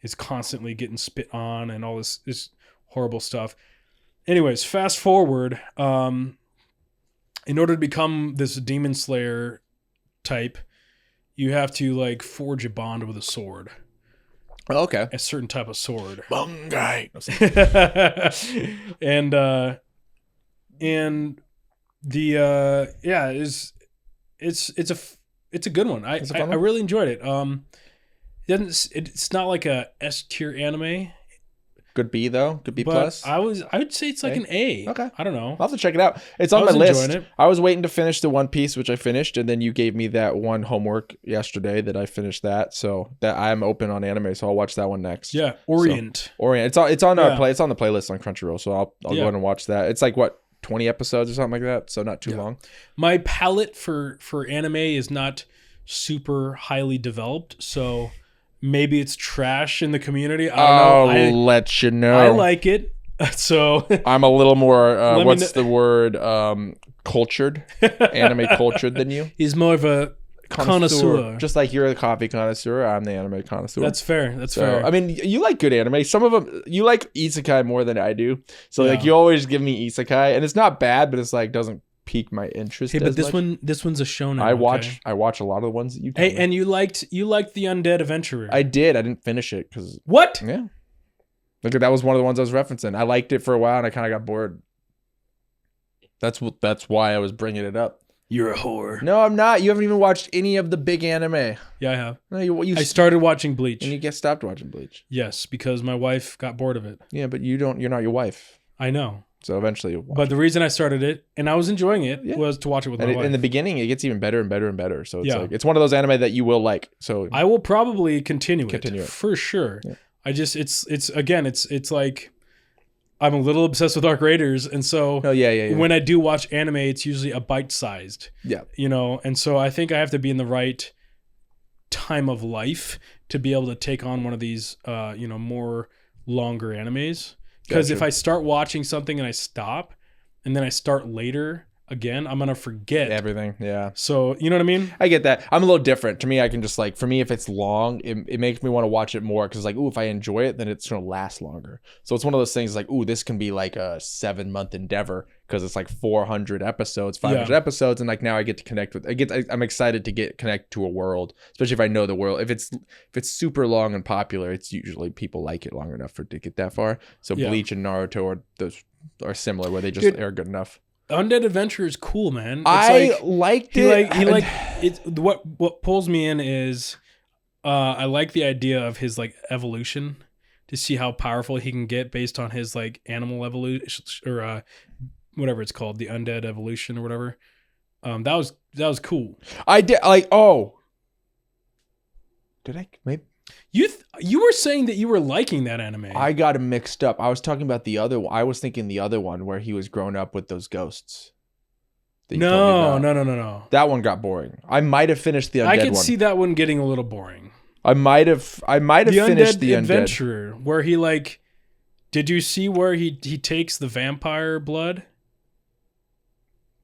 is constantly getting spit on and all this horrible stuff. Anyways, fast forward, in order to become this demon slayer type, you have to like forge a bond with a sword. Oh, okay. A certain type of sword. Bungai. and the it's a good one. I really enjoyed it. It's not like a S tier anime. Could be though. Could be but plus. I would say it's like an A. Okay. I don't know. I'll have to check it out. It's on my list. I was waiting to finish the One Piece, which I finished, and then you gave me that one homework yesterday that I finished that. So that I'm open on anime, so I'll watch that one next. Yeah, Orient. So, Orient. It's on our it's on the playlist on Crunchyroll, so I'll go ahead and watch that. It's like 20 episodes or something like that, so not too long. My palette for anime is not super highly developed, so maybe it's trash in the community. I don't know. I'll let you know. I like it. So I'm a little more what's the word? Cultured. Anime cultured than you. He's more of a connoisseur. Just like you're a coffee connoisseur, I'm the anime connoisseur. That's fair. That's fair. I mean, you like good anime. Some of them you like isekai more than I do. So like you always give me isekai, and it's not bad, but it's like doesn't pique my interest. Hey, but this one's a shonen. I watch a lot of the ones that you tell me. And you liked the Undead Adventurer. I did. I didn't finish it because what? Yeah. Look, that was one of the ones I was referencing. I liked it for a while and I kind of got bored. That's why I was bringing it up. You're a whore. No, I'm not. You haven't even watched any of the big anime. Yeah, I have. No, I started watching Bleach. And you stopped watching Bleach. Yes, because my wife got bored of it. Yeah, but you're not your wife. I know. So eventually you'll watch But the reason I started it, and I was enjoying it, was to watch it with my wife. In the beginning, it gets even better and better and better. So it's it's one of those anime that you will like. So I will probably continue it for sure. Yeah. I just it's like I'm a little obsessed with Arc Raiders, and so when I do watch anime, it's usually a bite-sized. Yeah. And so I think I have to be in the right time of life to be able to take on one of these more longer animes. Because if Gotcha. I start watching something and I stop, and then I start later again, I'm gonna forget Everything, yeah. So you know what I mean? I get that. I'm a little different. To me, I can just like, for me, if it's long, it makes me want to watch it more because like, ooh, if I enjoy it, then it's gonna last longer. So it's one of those things like, ooh, this can be like a 7-month endeavor because it's like 400 episodes, 500 episodes, and like now I get to connect with. I'm excited to get connect to a world, especially if I know the world. If it's super long and popular, it's usually people like it long enough for it to get that far. So Bleach and Naruto are similar, where they just are good enough. Undead Adventure is cool, man. It's I liked it. He like it's what pulls me in is I like the idea of his like evolution to see how powerful he can get based on his like animal evolution or whatever it's called, the undead evolution or whatever. That was cool. I did like did I maybe you were saying that you were liking that anime. I got him mixed up. I was talking about the other one. I was thinking the other one where he was grown up with those ghosts. No. That one got boring. I might have finished the undead one. I could see that one getting a little boring. I might have finished the Adventurer, where he like, did you see where he takes the vampire blood?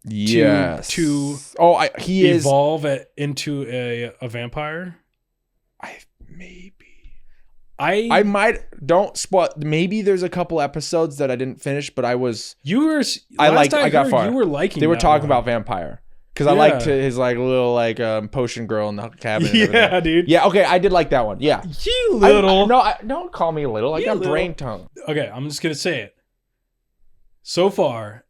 Yes. He evolve into a vampire. I might don't spoil. Maybe there's a couple episodes that I didn't finish, but I got far. You were liking. They were talking about vampire because I liked his like little like potion girl in the cabin. Yeah, dude. Yeah, okay, I did like that one. Yeah, you little. Don't call me little. I got brain tongue. Okay, I'm just gonna say it. So far,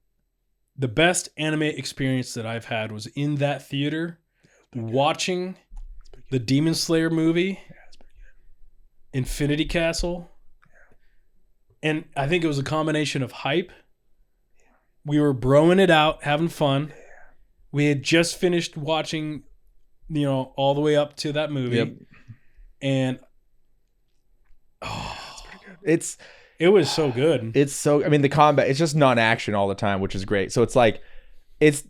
the best anime experience that I've had was in that theater, watching the Demon Slayer movie. Infinity Castle, and I think it was a combination of hype. We were broing it out, having fun. We had just finished watching, all the way up to that movie, and that's pretty good. It was so good. I mean, the combat, it's just non-action all the time, which is great. So it's like, it's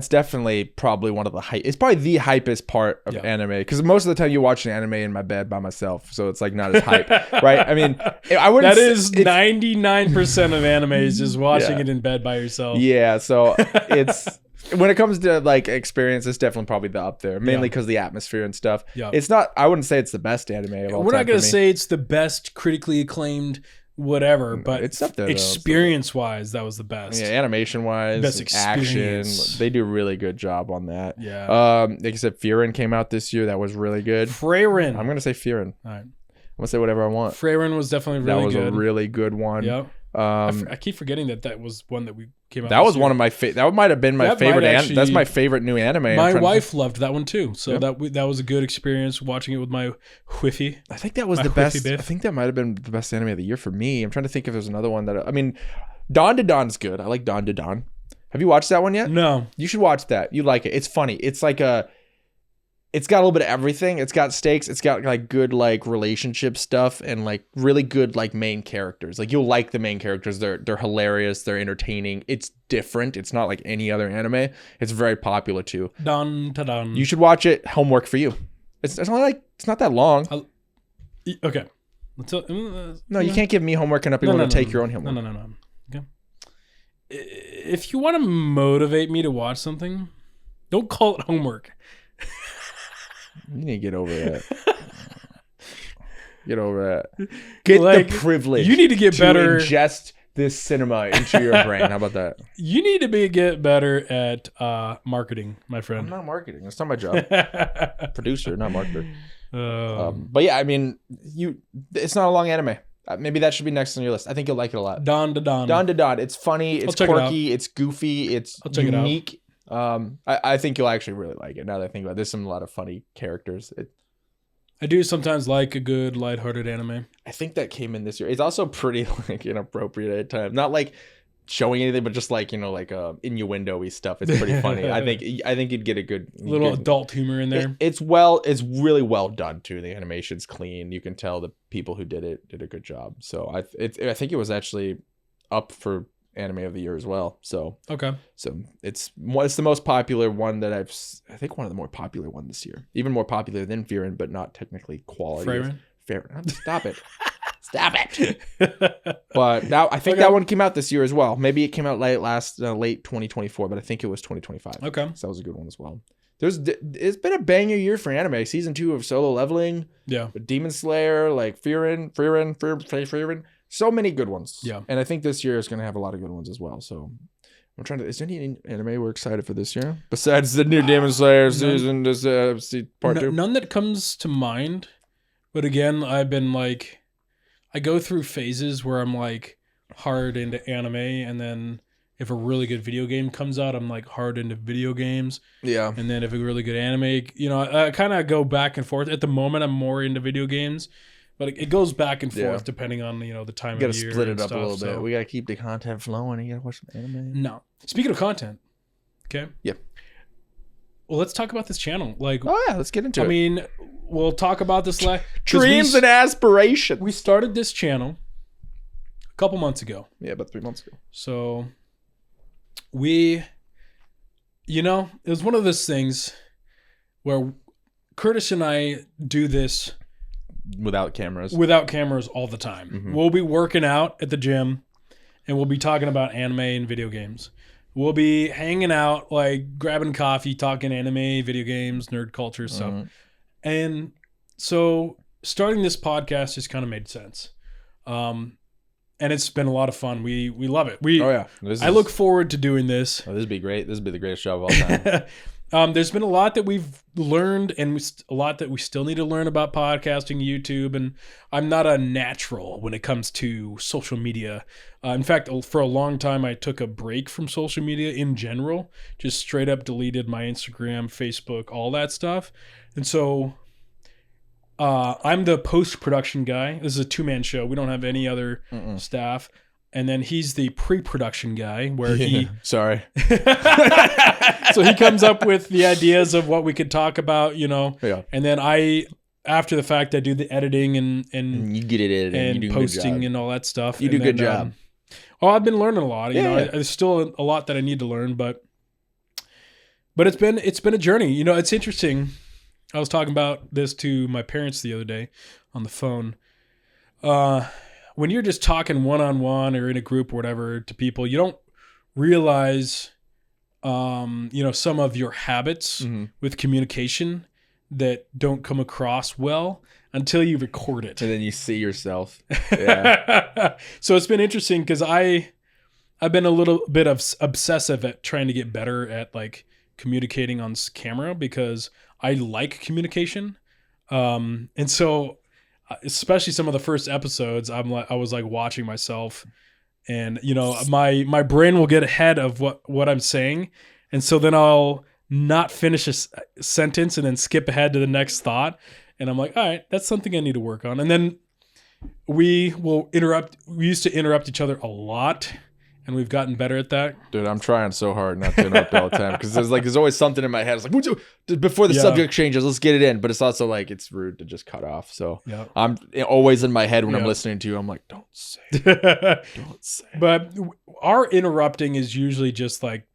definitely probably one of the hype. It's probably the hypest part of anime because most of the time you watch an anime in my bed by myself, so it's like not as hype, right? I mean, I wouldn't. That is 99% of animes just watching it in bed by yourself. Yeah, so it's when it comes to like experience, it's definitely probably the up there, mainly because the atmosphere and stuff. Yeah, it's not. I wouldn't say it's the best anime of all time. We're not gonna say it's the best critically acclaimed. Whatever, but it's up there, experience-wise, that was the best. Yeah, animation-wise, best experience. Action, they do a really good job on that. Yeah. Like I said, Frieren came out this year. That was really good. Frieren. I'm gonna say Frieren. All right. I'm gonna say whatever I want. Frieren was definitely really good. That was a really good one. Yep. I keep forgetting that was one that we came out. That was one of my that might have been my favorite. That's my favorite new anime. My wife loved that one too, so that was a good experience watching it with my whiffy. I think that was the best. I think that might have been the best anime of the year for me. I'm trying to think if there's another one that I mean, Dawn to Dawn's good. I like Dawn to Dawn. Have you watched that one yet? No. You should watch that. You like it. It's funny. It's like it's got a little bit of everything. It's got stakes. It's got like good like relationship stuff and like really good like main characters. Like you'll like the main characters. They're hilarious. They're entertaining. It's different. It's not like any other anime. It's very popular too. Dun ta dun. You should watch it. Homework for you. It's only like it's not that long. Okay. No, you can't give me homework and not be able to take your own homework. No. Okay. If you want to motivate me to watch something, don't call it homework. You need to get over that. Get over that. Get the privilege. You need to get better. Ingest this cinema into your brain. How about that? You need to get better at marketing, my friend. I'm not marketing. That's not my job. Producer, not marketer. But yeah, I mean, it's not a long anime. Maybe that should be next on your list. I think you'll like it a lot. Dawn to Dawn. Dawn to Dawn. It's funny. It's quirky. It's goofy. It's unique. I think you'll actually really like it now that I think about it. There's a lot of funny characters. I do sometimes like a good lighthearted anime. I think that came in this year. It's also pretty like inappropriate at times. Not like showing anything, but just like like innuendo-y stuff. It's pretty funny. I think you'd get a good little adult humor in there. It's really well done too. The animation's clean. You can tell the people who did it did a good job. So I think it was actually up for anime of the year as well. So it's the most popular one that I think one of the more popular one this year. Even more popular than Frieren, but not technically quality. Frieren? Stop it. Stop it. But now I think that one came out this year as well. Maybe it came out late 2024, but I think it was 2025. Okay. So that was a good one as well. It's been a banger year for anime. Season 2 of Solo Leveling. Yeah. Demon Slayer, like Frieren. So many good ones. Yeah. And I think this year is going to have a lot of good ones as well. So I'm trying to. Is there any anime we're excited for this year besides the new Demon Slayer season? This part 2. None that comes to mind. But again, I've been like, I go through phases where I'm like hard into anime, and then if a really good video game comes out, I'm like hard into video games. Yeah. And then if a really good anime, I kind of go back and forth. At the moment, I'm more into video games, but it goes back and forth depending on the time of year. You got to split it up stuff, a little bit. We got to keep the content flowing. You got to watch some anime. No. Speaking of content, okay. Yep. Well, let's talk about this channel. Like, oh yeah, let's get into it. I mean, we'll talk about this. Dreams and aspirations. We started this channel a couple months ago. Yeah, about 3 months ago. So it was one of those things where Curtis and I do this without cameras all the time. Mm-hmm. We'll be working out at the gym and we'll be talking about anime and video games. We'll be hanging out, like grabbing coffee, talking anime, video games, nerd culture stuff. Mm-hmm. And so starting this podcast just kind of made sense. And it's been a lot of fun. We love it. I look forward to doing this. Oh, this would be great. This would be the greatest job of all time. There's been a lot that we've learned and a lot that we still need to learn about podcasting, YouTube. And I'm not a natural when it comes to social media. In fact, for a long time, I took a break from social media in general, just straight up deleted my Instagram, Facebook, all that stuff. And so I'm the post-production guy. This is a two-man show. We don't have any other staff. And then he's the pre-production guy where he... Sorry. So he comes up with the ideas of what we could talk about, Yeah. And then after the fact, I do the editing and you get it edited and posting and all that stuff. You do a good job. I've been learning a lot. There's still a lot that I need to learn, but it's been a journey. It's interesting. I was talking about this to my parents the other day on the phone. When you're just talking one-on-one or in a group or whatever to people, you don't realize, some of your habits with communication that don't come across well until you record it. And then you see yourself. Yeah. So it's been interesting because I've been a little bit of obsessive at trying to get better at like communicating on camera because I like communication. And so especially some of the first episodes, I was like watching myself and, my brain will get ahead of what I'm saying. And so then I'll not finish a sentence and then skip ahead to the next thought. And I'm like, all right, that's something I need to work on. And then we used to interrupt each other a lot. And we've gotten better at that. Dude, I'm trying so hard not to interrupt all the time because there's always something in my head. It's like, before the subject changes, let's get it in. But it's also like it's rude to just cut off. So I'm always in my head when I'm listening to you. I'm like, don't say it. Don't say it. But our interrupting is usually just like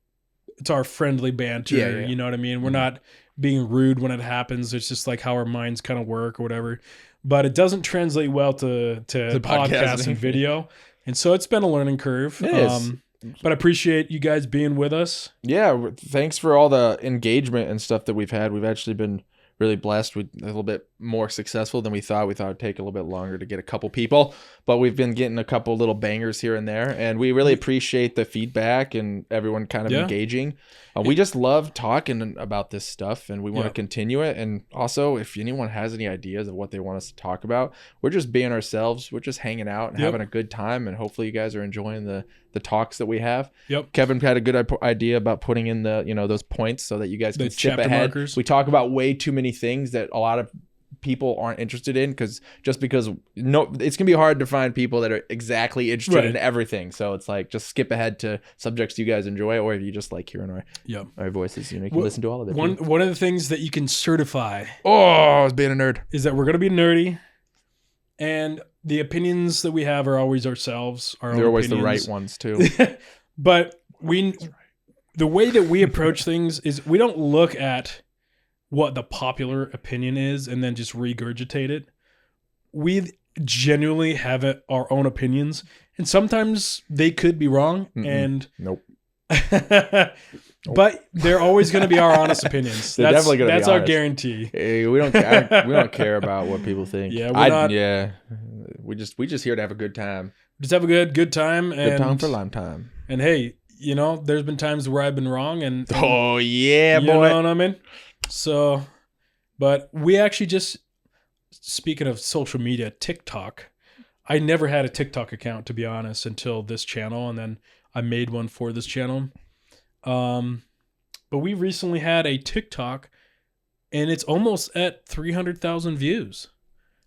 it's our friendly banter. Yeah. You know what I mean? We're not being rude when it happens. It's just like how our minds kind of work or whatever. But it doesn't translate well to podcast and video. And so it's been a learning curve. But I appreciate you guys being with us. Yeah, thanks for all the engagement and stuff that we've had. We've actually been really blessed with a little bit more successful than we thought. We thought it'd take a little bit longer to get a couple people, but we've been getting a couple little bangers here and there. And we really appreciate the feedback and everyone kind of engaging. We just love talking about this stuff and we want to continue it. And also, if anyone has any ideas of what they want us to talk about, we're just being ourselves. We're just hanging out and having a good time. And hopefully you guys are enjoying the talks that we have. Kevin had a good idea about putting in the, those points so that you guys can skip ahead. Markers. We talk about way too many things that a lot of people aren't interested in because it's gonna be hard to find people that are exactly interested in everything. So it's like just skip ahead to subjects you guys enjoy, or if you just like hearing our voices, you can listen to all of it. One of the things that you can certify I was being a nerd is that we're gonna be nerdy, and the opinions that we have are always ourselves. They're always opinions. The right ones too. But the way that we approach things is we don't look at what the popular opinion is and then just regurgitate it. We genuinely have our own opinions, and sometimes they could be wrong. And nope. But they're always going to be our honest opinions. They're definitely going to be honest. That's our guarantee. Hey, we don't care about what people think. Yeah, we just here to have a good time. Just have a good time. And, good time for lifetime. And hey, there's been times where I've been wrong, and oh yeah, boy. You know what I mean? So, but we actually just, speaking of social media, TikTok. I never had a TikTok account, to be honest, until this channel, and then I made one for this channel. But we recently had a TikTok, and it's almost at 300,000 views,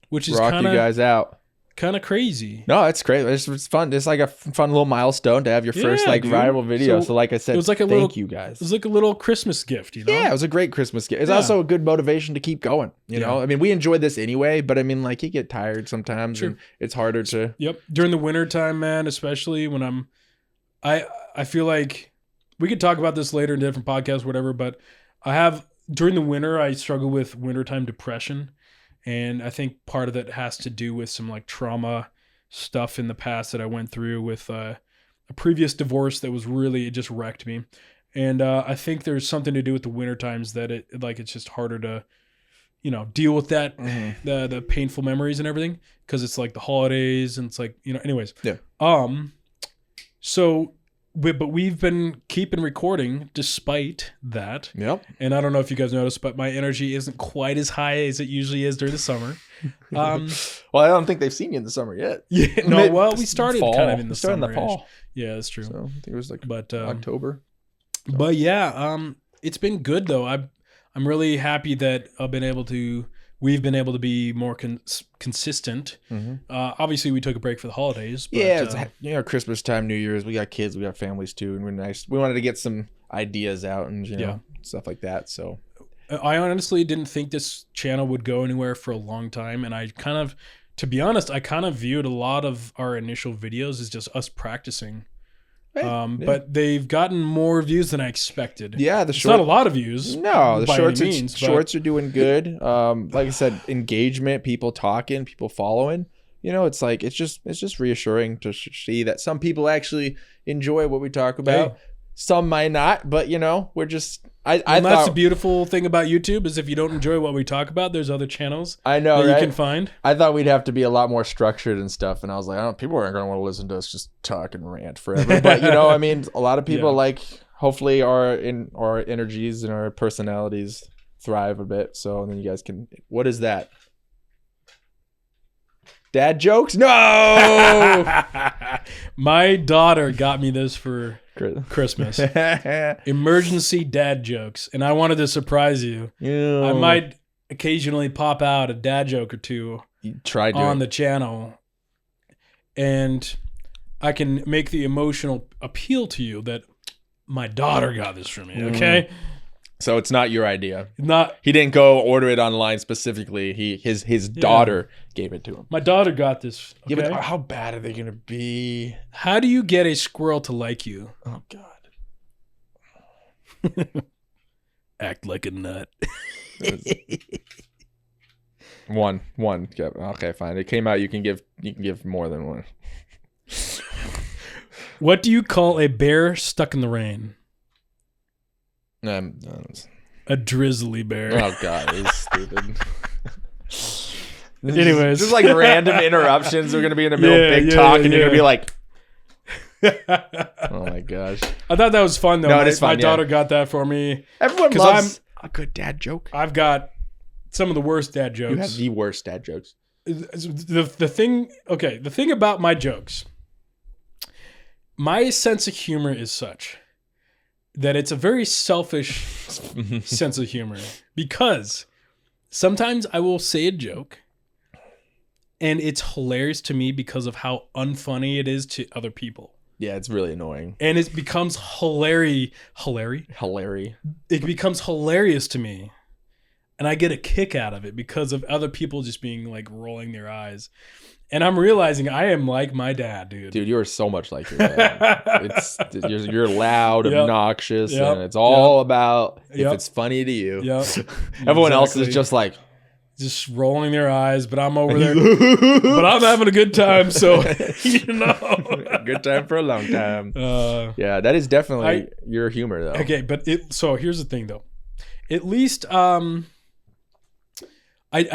which is rock you guys out. Kind of crazy. No, it's great. It's fun. It's like a fun little milestone to have your first viral video. So like I said, it was like thank you guys. It was like a little Christmas gift, Yeah, it was a great Christmas gift. It's also a good motivation to keep going. You know, I mean, we enjoyed this anyway, but I mean, like you get tired sometimes, and it's harder to. Yep, during the winter time, man, especially when I feel like we could talk about this later in different podcasts, whatever. But during the winter, I struggle with wintertime depression. And I think part of that has to do with some like trauma stuff in the past that I went through with a previous divorce that was really, it just wrecked me. And I think there's something to do with the winter times that it's just harder to, deal with that, the painful memories and everything, because it's like the holidays and it's like, anyways. Yeah. But we've been keeping recording despite that. Yep. And I don't know if you guys noticed, but my energy isn't quite as high as it usually is during the summer. Well, I don't think they've seen you in the summer yet. Yeah. No. Well, we started fall. kind of in the summer. In the fall. Yeah, that's true. So I think it was like October. So. But yeah, it's been good though. I'm really happy that we've been able to be more consistent. Obviously, we took a break for the holidays. But, it's Christmas time, New Year's. We got kids, we got families too, and we wanted to get some ideas out and stuff like that. So I honestly didn't think this channel would go anywhere for a long time, and to be honest, I kind of viewed a lot of our initial videos as just us practicing. But they've gotten more views than I expected. Yeah, it's not a lot of views. No, the shorts are doing good. Like I said, engagement, people talking, people following. It's like it's just reassuring to see that some people actually enjoy what we talk about. Hey. Some might not, but we're just. That's the beautiful thing about YouTube is if you don't enjoy what we talk about, there's other channels. I know, that right? You can find. I thought we'd have to be a lot more structured and stuff, and I was like, people aren't going to want to listen to us just talk and rant forever. But I mean, a lot of people hopefully our energies and our personalities thrive a bit. So then you guys can. What is that? Dad jokes? No. My daughter got me this for Christmas. Emergency dad jokes, and I wanted to surprise you. Ew. I might occasionally pop out a dad joke or two on the channel, and I can make the emotional appeal to you that my daughter got this for me. Okay. So it's not your idea. He didn't go order it online specifically. His daughter gave it to him. My daughter got this. Okay? Yeah, but how bad are they gonna be? How do you get a squirrel to like you? Oh God. Act like a nut. One. Okay, fine. It came out. You can give more than one. What do you call a bear stuck in the rain? A drizzly bear. Oh God, it's stupid. Anyways, just like random interruptions. We're gonna be in the middle of big talk, and you're gonna be like, "Oh my gosh!" I thought that was fun though. No, it's fun. My daughter got that for me. Everyone loves a good dad joke. I've got some of the worst dad jokes. You have the worst dad jokes. The thing about my jokes, my sense of humor is such that it's a very selfish sense of humor, because sometimes I will say a joke and it's hilarious to me because of how unfunny it is to other people. Yeah, it's really annoying. And it becomes hilarious. It becomes hilarious to me. And I get a kick out of it because of other people just being like rolling their eyes. And I'm realizing I am like my dad, dude. Dude, you are so much like your dad. You're loud, obnoxious, and it's all about if it's funny to you. Yep. Everyone else is just like, just rolling their eyes, but I'm over there. But I'm having a good time, so Good time for a long time. Yeah, that is definitely your humor, though. Okay, but so here's the thing, though. At least I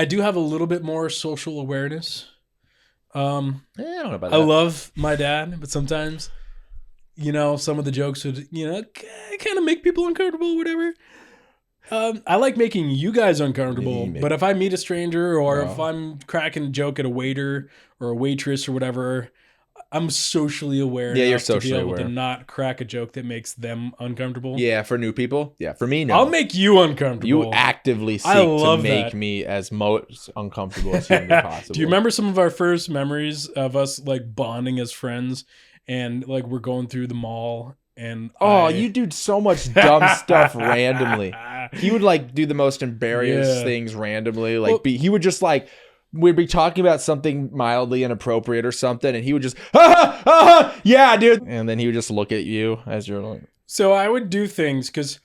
do have a little bit more social awareness. I don't know about that. I love my dad, but sometimes, some of the jokes would, kind of make people uncomfortable, whatever. I like making you guys uncomfortable, but if I meet a stranger or if I'm cracking a joke at a waiter or a waitress or whatever, I'm socially aware enough to be able to not crack a joke that makes them uncomfortable. Yeah, for new people. Yeah, for me, no. I'll make you uncomfortable. You actively seek to make me as most uncomfortable as humanly possible. Do you remember some of our first memories of us like bonding as friends and like we're going through the mall and you do so much dumb stuff randomly. He would like do the most embarrassing things randomly. Like he would just like we'd be talking about something mildly inappropriate or something, and he would just yeah, dude, and then he would just look at you as you're like. So I would do things because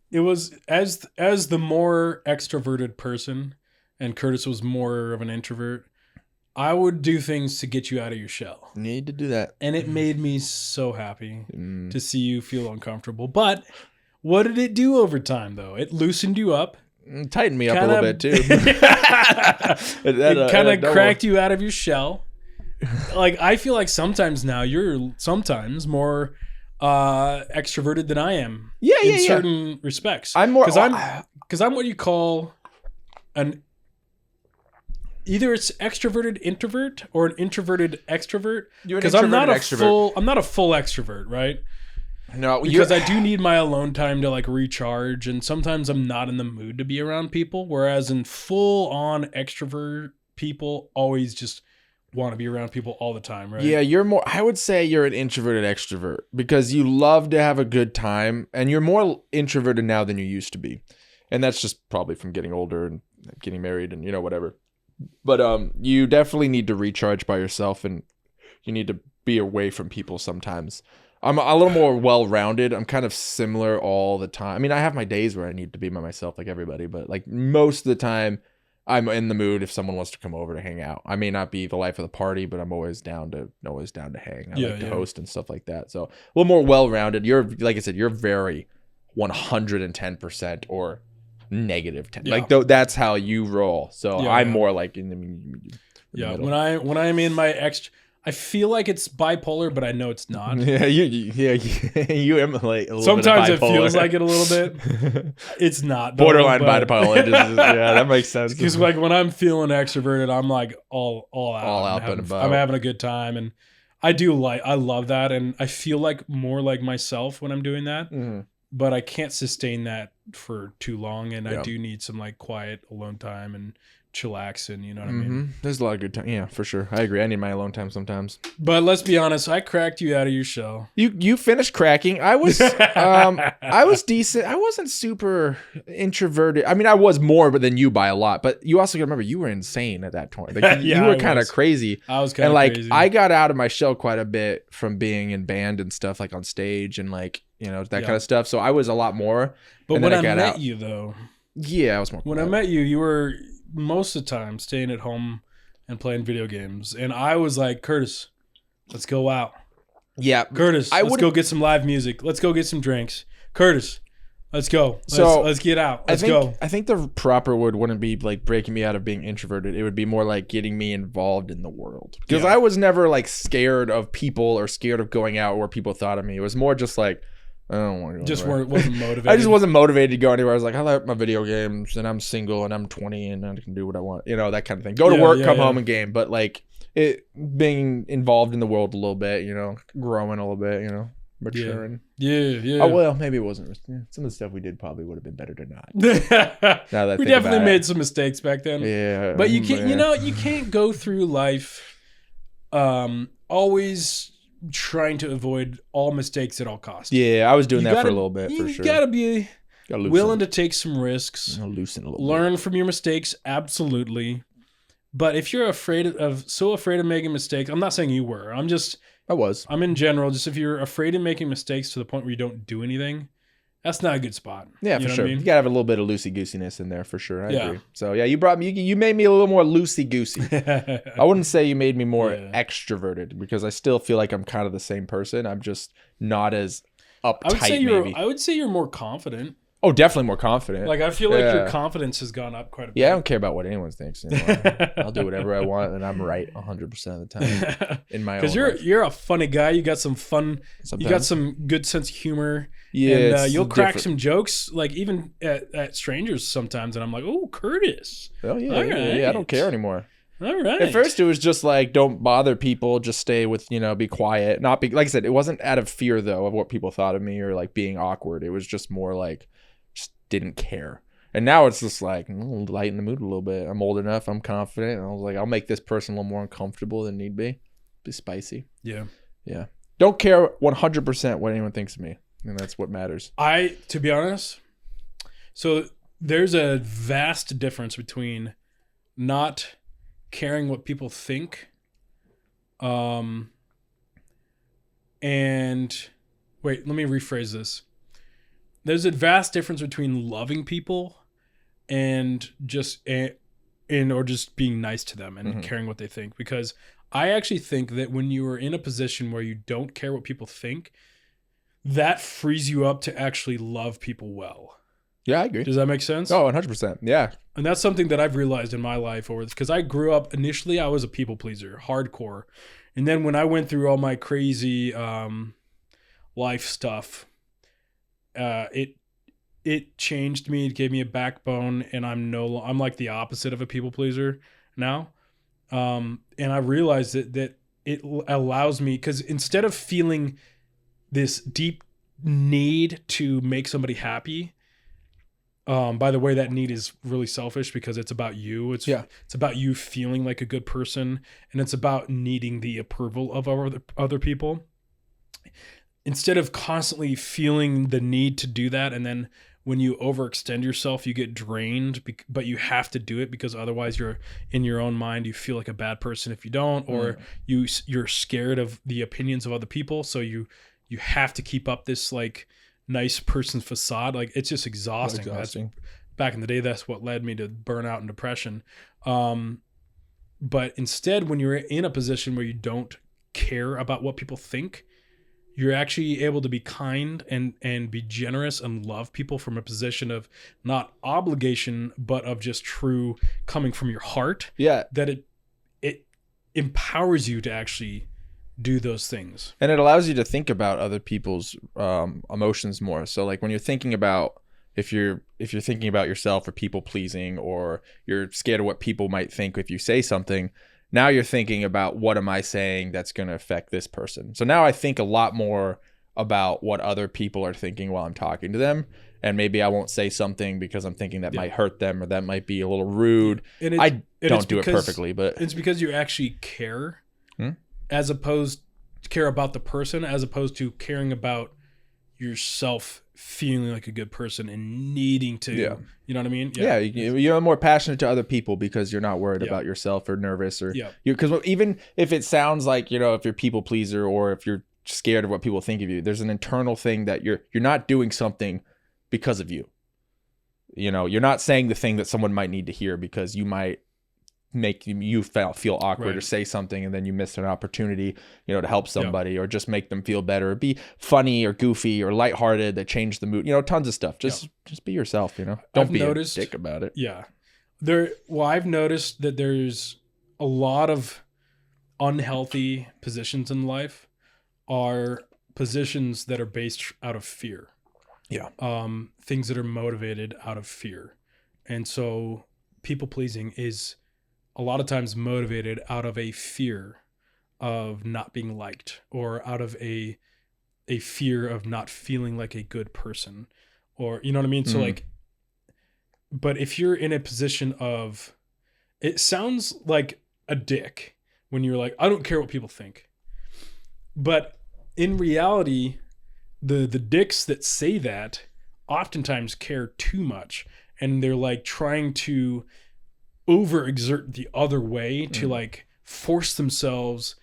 it was as the more extroverted person, and Curtis was more of an introvert. I would do things to get you out of your shell. Need to do that. And it made me so happy to see you feel uncomfortable. But what did it do over time, though? It loosened you up. Tightened me up a little bit, too. It kind of cracked you out of your shell. Like, I feel like sometimes now you're sometimes more extroverted than I am. In certain respects. I'm more... Because I'm what you call an... Either it's extroverted introvert or an introverted extrovert. Because I'm not a full extrovert, right? No, because I do need my alone time to like recharge, and sometimes I'm not in the mood to be around people. Whereas in full on extrovert people always just want to be around people all the time, right? Yeah, you're more. I would say you're an introverted extrovert because you love to have a good time, and you're more introverted now than you used to be, and that's just probably from getting older and getting married and whatever. But you definitely need to recharge by yourself, and you need to be away from people sometimes. I'm a little more well-rounded. I'm kind of similar all the time. I mean, I have my days where I need to be by myself like everybody, but like most of the time I'm in the mood if someone wants to come over to hang out. I may not be the life of the party, but I'm always down to hang. I like to host and stuff like that. So a little more well-rounded. You're, like I said, you're very 110% or negative 10. Like that's how you roll. So I'm more like in the middle. When I'm in my I feel like it's bipolar, but I know it's not. You emulate a little Sometimes bit of bipolar. It feels like it a little bit. It's not. Borderline bipolar. Yeah, that makes sense. Because like when I'm feeling extroverted, I'm like all out. All out and about. I'm having a good time, and I love that, and I feel like more like myself when I'm doing that. Mm-hmm. But I can't sustain that for too long, and I do need some like quiet alone time and chillaxing, you know what I mean? There's a lot of good time. Yeah, for sure. I agree. I need my alone time sometimes. But let's be honest, I cracked you out of your shell. You finished cracking. I was I was decent. I wasn't super introverted. I mean, I was more than you by a lot, but you also got to remember you were insane at that point. Like you were kind of crazy. I was kind of crazy. I got out of my shell quite a bit from being in band and stuff, like on stage and like, that kind of stuff. So I was a lot more. But when I met you though. Yeah, I was more. When I met you, you were most of the time staying at home and playing video games, and I was like, Curtis, let's go out. Yeah, Curtis, let's go get some live music. Let's go get some drinks. Curtis, let's go. Let's get out. Let's go. I think the proper word wouldn't be like breaking me out of being introverted. It would be more like getting me involved in the world, because I was never like scared of people or scared of going out where people thought of me. It was more just like, I don't want to go just anywhere. Wasn't motivated. I just wasn't motivated to go anywhere. I was like, I like my video games, and I'm single, and I'm 20, and I can do what I want. That kind of thing. Go to work, come home, and game. But like being involved in the world a little bit, growing a little bit, maturing. Yeah. Oh well, maybe it wasn't. Some of the stuff we did probably would have been better to not. Now that we definitely made some mistakes back then. Yeah, but you can't. You can't go through life, always trying to avoid all mistakes at all costs. Yeah, I was doing that for a little bit, for sure. You gotta be willing to take some risks. Loosen a little learn bit. From your mistakes, absolutely. But if you're afraid of making mistakes, I'm not saying you were. I'm in general, just if you're afraid of making mistakes to the point where you don't do anything, that's not a good spot. Yeah, You for know sure. what I You mean? gotta have a little bit of loosey goosiness in there for sure. I Yeah. agree. So yeah, you made me a little more loosey goosey. I wouldn't say you made me more extroverted because I still feel like I'm kind of the same person. I'm just not as uptight. I would say you're more confident. Oh, definitely more confident. Like I feel like your confidence has gone up quite a bit. Yeah, I don't care about what anyone thinks anymore. I'll do whatever I want, and I'm right 100% of the time in my own. Because you're a funny guy. You got some fun. Sometimes. You got some good sense of humor. Yeah, and you'll crack some jokes, like even at strangers sometimes. And I'm like, oh, Curtis. Oh yeah, yeah. I don't care anymore. All right. At first, it was just like, don't bother people. Just stay with, be quiet. Not be like I said. It wasn't out of fear though of what people thought of me or like being awkward. It was just more like. Didn't care. And now it's just like lighten the mood a little bit. I'm old enough. I'm confident. And I was like, I'll make this person a little more uncomfortable than need be. Be spicy. Yeah. Yeah. Don't care 100% what anyone thinks of me. And that's what matters. To be honest, so there's a vast difference between not caring what people think, and wait, let me rephrase this. There's a vast difference between loving people and just being nice to them and caring what they think. Because I actually think that when you are in a position where you don't care what people think, that frees you up to actually love people well. Yeah, I agree. Does that make sense? Oh, 100%. Yeah. And that's something that I've realized in my life because I grew up, initially I was a people pleaser, hardcore. And then when I went through all my crazy life stuff, it changed me. It gave me a backbone, and I'm like the opposite of a people pleaser now. And I realized that it allows me, because instead of feeling this deep need to make somebody happy, by the way, that need is really selfish because it's about you. It's about you feeling like a good person, and it's about needing the approval of other people. Instead of constantly feeling the need to do that, and then when you overextend yourself, you get drained, but you have to do it because otherwise you're in your own mind, you feel like a bad person if you don't, or you're scared of the opinions of other people. So you have to keep up this like nice person facade. Like it's just exhausting. Back in the day, that's what led me to burnout and depression. But instead, when you're in a position where you don't care about what people think, you're actually able to be kind and be generous and love people from a position of not obligation, but of just true coming from your heart. Yeah. That it empowers you to actually do those things. And it allows you to think about other people's emotions more. So like when you're thinking about, if you're thinking about yourself or people pleasing, or you're scared of what people might think if you say something, now you're thinking about, what am I saying that's going to affect this person? So now I think a lot more about what other people are thinking while I'm talking to them. And maybe I won't say something because I'm thinking that might hurt them, or that might be a little rude. I don't do it perfectly, but it's because you actually care as opposed to care about the person, as opposed to caring about yourself feeling like a good person and needing to, you know what I mean? Yeah, you're more passionate to other people because you're not worried about yourself or nervous, or because even if it sounds like, if you're people pleaser or if you're scared of what people think of you, there's an internal thing that you're not doing something because of you. You're not saying the thing that someone might need to hear because you might make you feel awkward or say something, and then you missed an opportunity, to help somebody or just make them feel better, or be funny or goofy or lighthearted that change the mood, tons of stuff. Just be yourself, Don't be a dick about it. Yeah. I've noticed that there's a lot of unhealthy positions in life are positions that are based out of fear. Yeah. Things that are motivated out of fear. And so people pleasing is a lot of times motivated out of a fear of not being liked, or out of a fear of not feeling like a good person, or, you know what I mean? So like, but if you're in a position of, it sounds like a dick when you're like, I don't care what people think. But in reality, the dicks that say that oftentimes care too much, and they're like trying to overexert the other way to like force themselves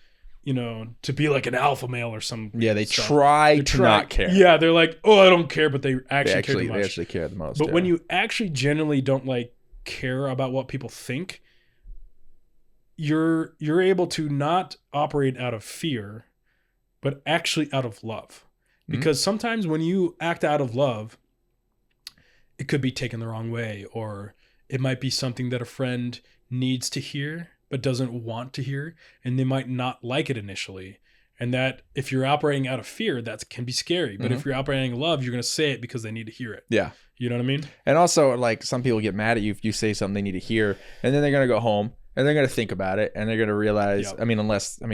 to be like an alpha male or some. Yeah, they stuff. try to not care. Yeah, they're like, oh, I don't care, but they actually care too much. They actually care the most. But when you actually genuinely don't like care about what people think, you're able to not operate out of fear, but actually out of love. Because sometimes when you act out of love, it could be taken the wrong way, or it might be something that a friend needs to hear but doesn't want to hear, and they might not like it initially. And that if you're operating out of fear, that can be scary. But if you're operating in love, you're going to say it because they need to hear it. Yeah. You know what I mean? And also, like, some people get mad at you if you say something they need to hear, and then they're going to go home and they're going to think about it, and they're going to realize,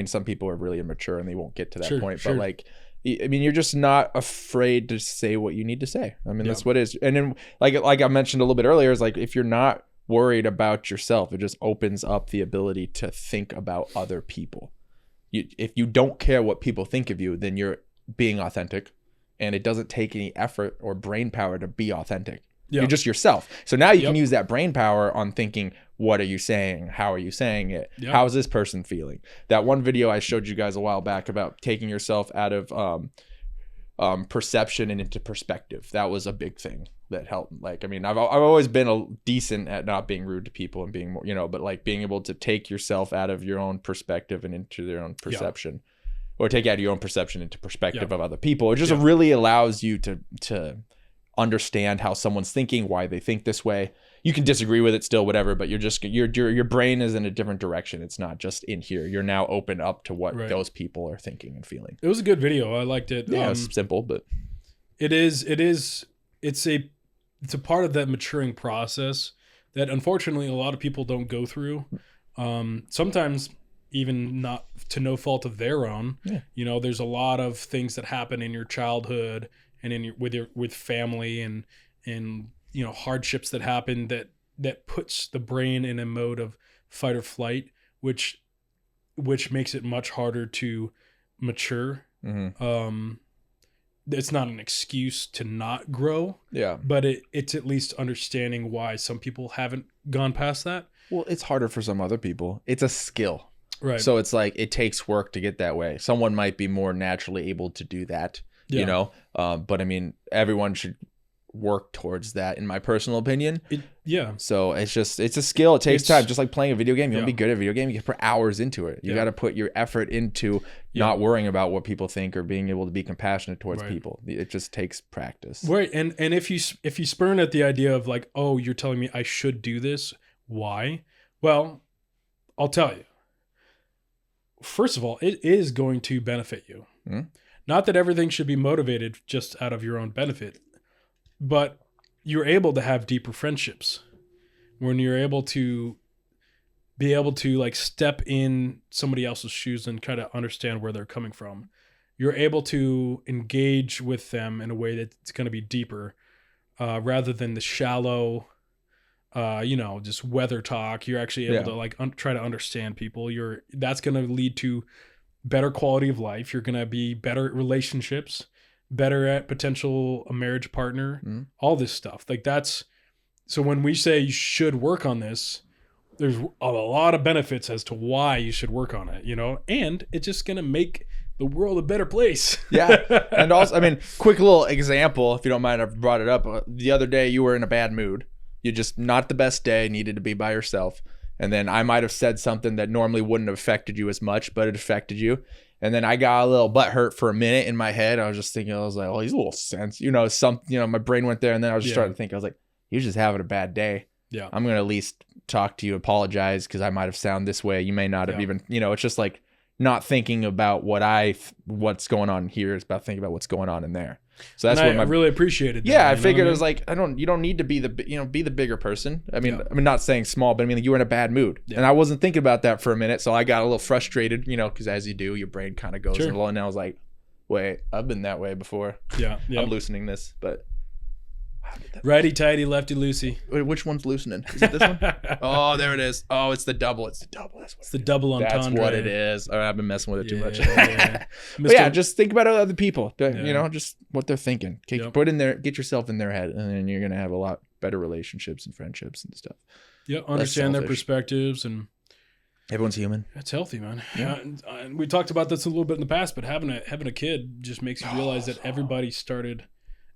some people are really immature and they won't get to that point. But like, you're just not afraid to say what you need to say. That's what it is. And then like I mentioned a little bit earlier, is like, if you're not worried about yourself, it just opens up the ability to think about other people. If you don't care what people think of you, then you're being authentic, and it doesn't take any effort or brain power to be authentic. You're just yourself. So now you can use that brain power on thinking, what are you saying? How are you saying it? How is this person feeling? That one video I showed you guys a while back about taking yourself out of perception and into perspective. That was a big thing that helped. Like, I've always been decent at not being rude to people and being more, but like being able to take yourself out of your own perspective and into their own perception, or take out your own perception into perspective of other people. It just really allows you to understand how someone's thinking, why they think this way. You can disagree with it still, whatever, but your brain is in a different direction. It's not just in here. You're now open up to what those people are thinking and feeling. It was a good video. I liked it. Yeah, it's simple, but it's a part of that maturing process that unfortunately a lot of people don't go through. Sometimes even not to no fault of their own. Yeah. There's a lot of things that happen in your childhood and with family and hardships that happen that puts the brain in a mode of fight or flight, which makes it much harder to mature. It's not an excuse to not grow. Yeah. But it's at least understanding why some people haven't gone past that. Well, it's harder for some other people. It's a skill. Right. So it's like, it takes work to get that way. Someone might be more naturally able to do that, but everyone should work towards that, in my personal opinion. So it's a skill. It takes time. Just like playing a video game. You want to be good at a video game, you can put hours into it. You got to put your effort into not worrying about what people think, or being able to be compassionate towards people. It just takes practice. Right. And if you spurn at the idea of like, oh, you're telling me I should do this, why? Well, I'll tell you. First of all, it is going to benefit you. Not that everything should be motivated just out of your own benefit, but you're able to have deeper friendships when you're able to like step in somebody else's shoes and kind of understand where they're coming from. You're able to engage with them in a way that's going to be deeper, rather than the shallow, just weather talk. You're actually able to like try to understand people. That's going to lead to better quality of life. You're going to be better at relationships, better at potential a marriage partner, all this stuff. Like so when we say you should work on this, there's a lot of benefits as to why you should work on it, and it's just going to make the world a better place. Yeah. And also, quick little example, if you don't mind, I've brought it up. The other day you were in a bad mood. You just not the best day, needed to be by yourself. And then I might have said something that normally wouldn't have affected you as much, but it affected you. And then I got a little butthurt for a minute in my head. I was just thinking, I was like, oh, he's a little sense. My brain went there, and then I was just starting to think, I was like, you're just having a bad day. Yeah. I'm going to at least talk to you, apologize, because I might have sounded this way. You may not have even, it's just like not thinking about what's going on here. It's about thinking about what's going on in there. So that's what I really appreciated that. Yeah, I figured it was like, you don't need to be be the bigger person. I'm not saying small, but you were in a bad mood. Yeah. And I wasn't thinking about that for a minute. So I got a little frustrated, because as you do, your brain kind of goes in a little, and I was like, wait, I've been that way before. Yeah. I'm loosening this, but righty tighty, lefty loosey. Wait, which one's loosening? Is it this one? Oh, there it is. Oh, it's the double. It's the double. It's the double entendre. That's what it is. All right, I've been messing with it too much. But just think about other people. Just what they're thinking. Put in there, get yourself in their head, and then you're gonna have a lot better relationships and friendships and stuff. Yeah, understand their perspectives, and Everyone's human. That's healthy, man. Yeah. And we talked about this a little bit in the past, but having a kid just makes you realize that everybody started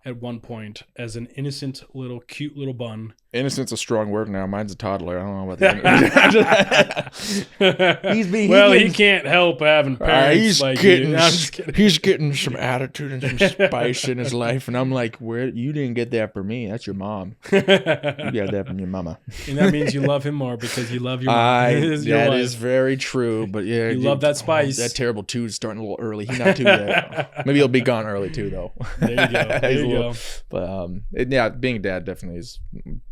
at one point as an innocent little cute little bun. Innocent's a strong word now. Mine's a toddler. I don't know about that. He can't help having parents like you. No, I'm just kidding. He's getting some attitude and some spice in his life, and I'm like, "Where you didn't get that from me? That's your mom. You got that from your mama." And that means you love him more because you love your mom. That is very true. But yeah, you love that spice. That terrible two is starting a little early. He's not too yet. Maybe he'll be gone early too, though. There you go. There you go. But being a dad definitely is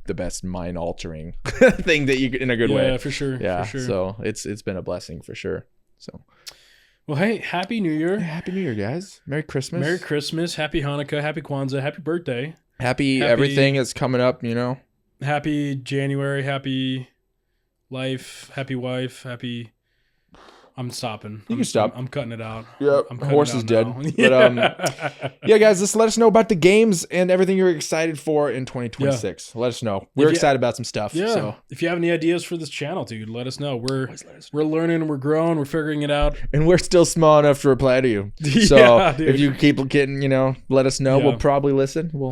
the best mind altering thing that you in a good way. Yeah, for sure. Yeah, for sure. So it's been a blessing for sure. So, well, hey, Happy New Year. Happy New Year, guys. Merry Christmas. Merry Christmas. Happy Hanukkah. Happy Kwanzaa. Happy birthday. Happy everything is coming up. Happy January. Happy life. Happy wife. Happy. I'm stopping. You can stop. I'm cutting it out. Yeah, horse is dead. But yeah, guys, just let us know about the games and everything you're excited for in 2026. Yeah. Let us know. We're excited about some stuff. Yeah. So if you have any ideas for this channel, dude, let us know. We're learning, we're growing, we're figuring it out, and we're still small enough to reply to you. So if you keep getting, let us know. Yeah. We'll probably listen. We'll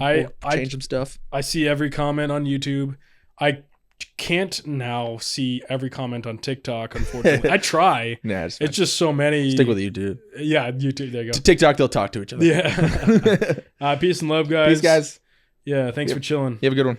change some stuff. I see every comment on YouTube. I can't now see every comment on TikTok, unfortunately. I try. Nah, it's just so many. Stick with YouTube. Yeah, YouTube. There you go. To TikTok, they'll talk to each other. Yeah. Peace and love, guys. Peace, guys. Yeah, thanks for chilling. You have a good one.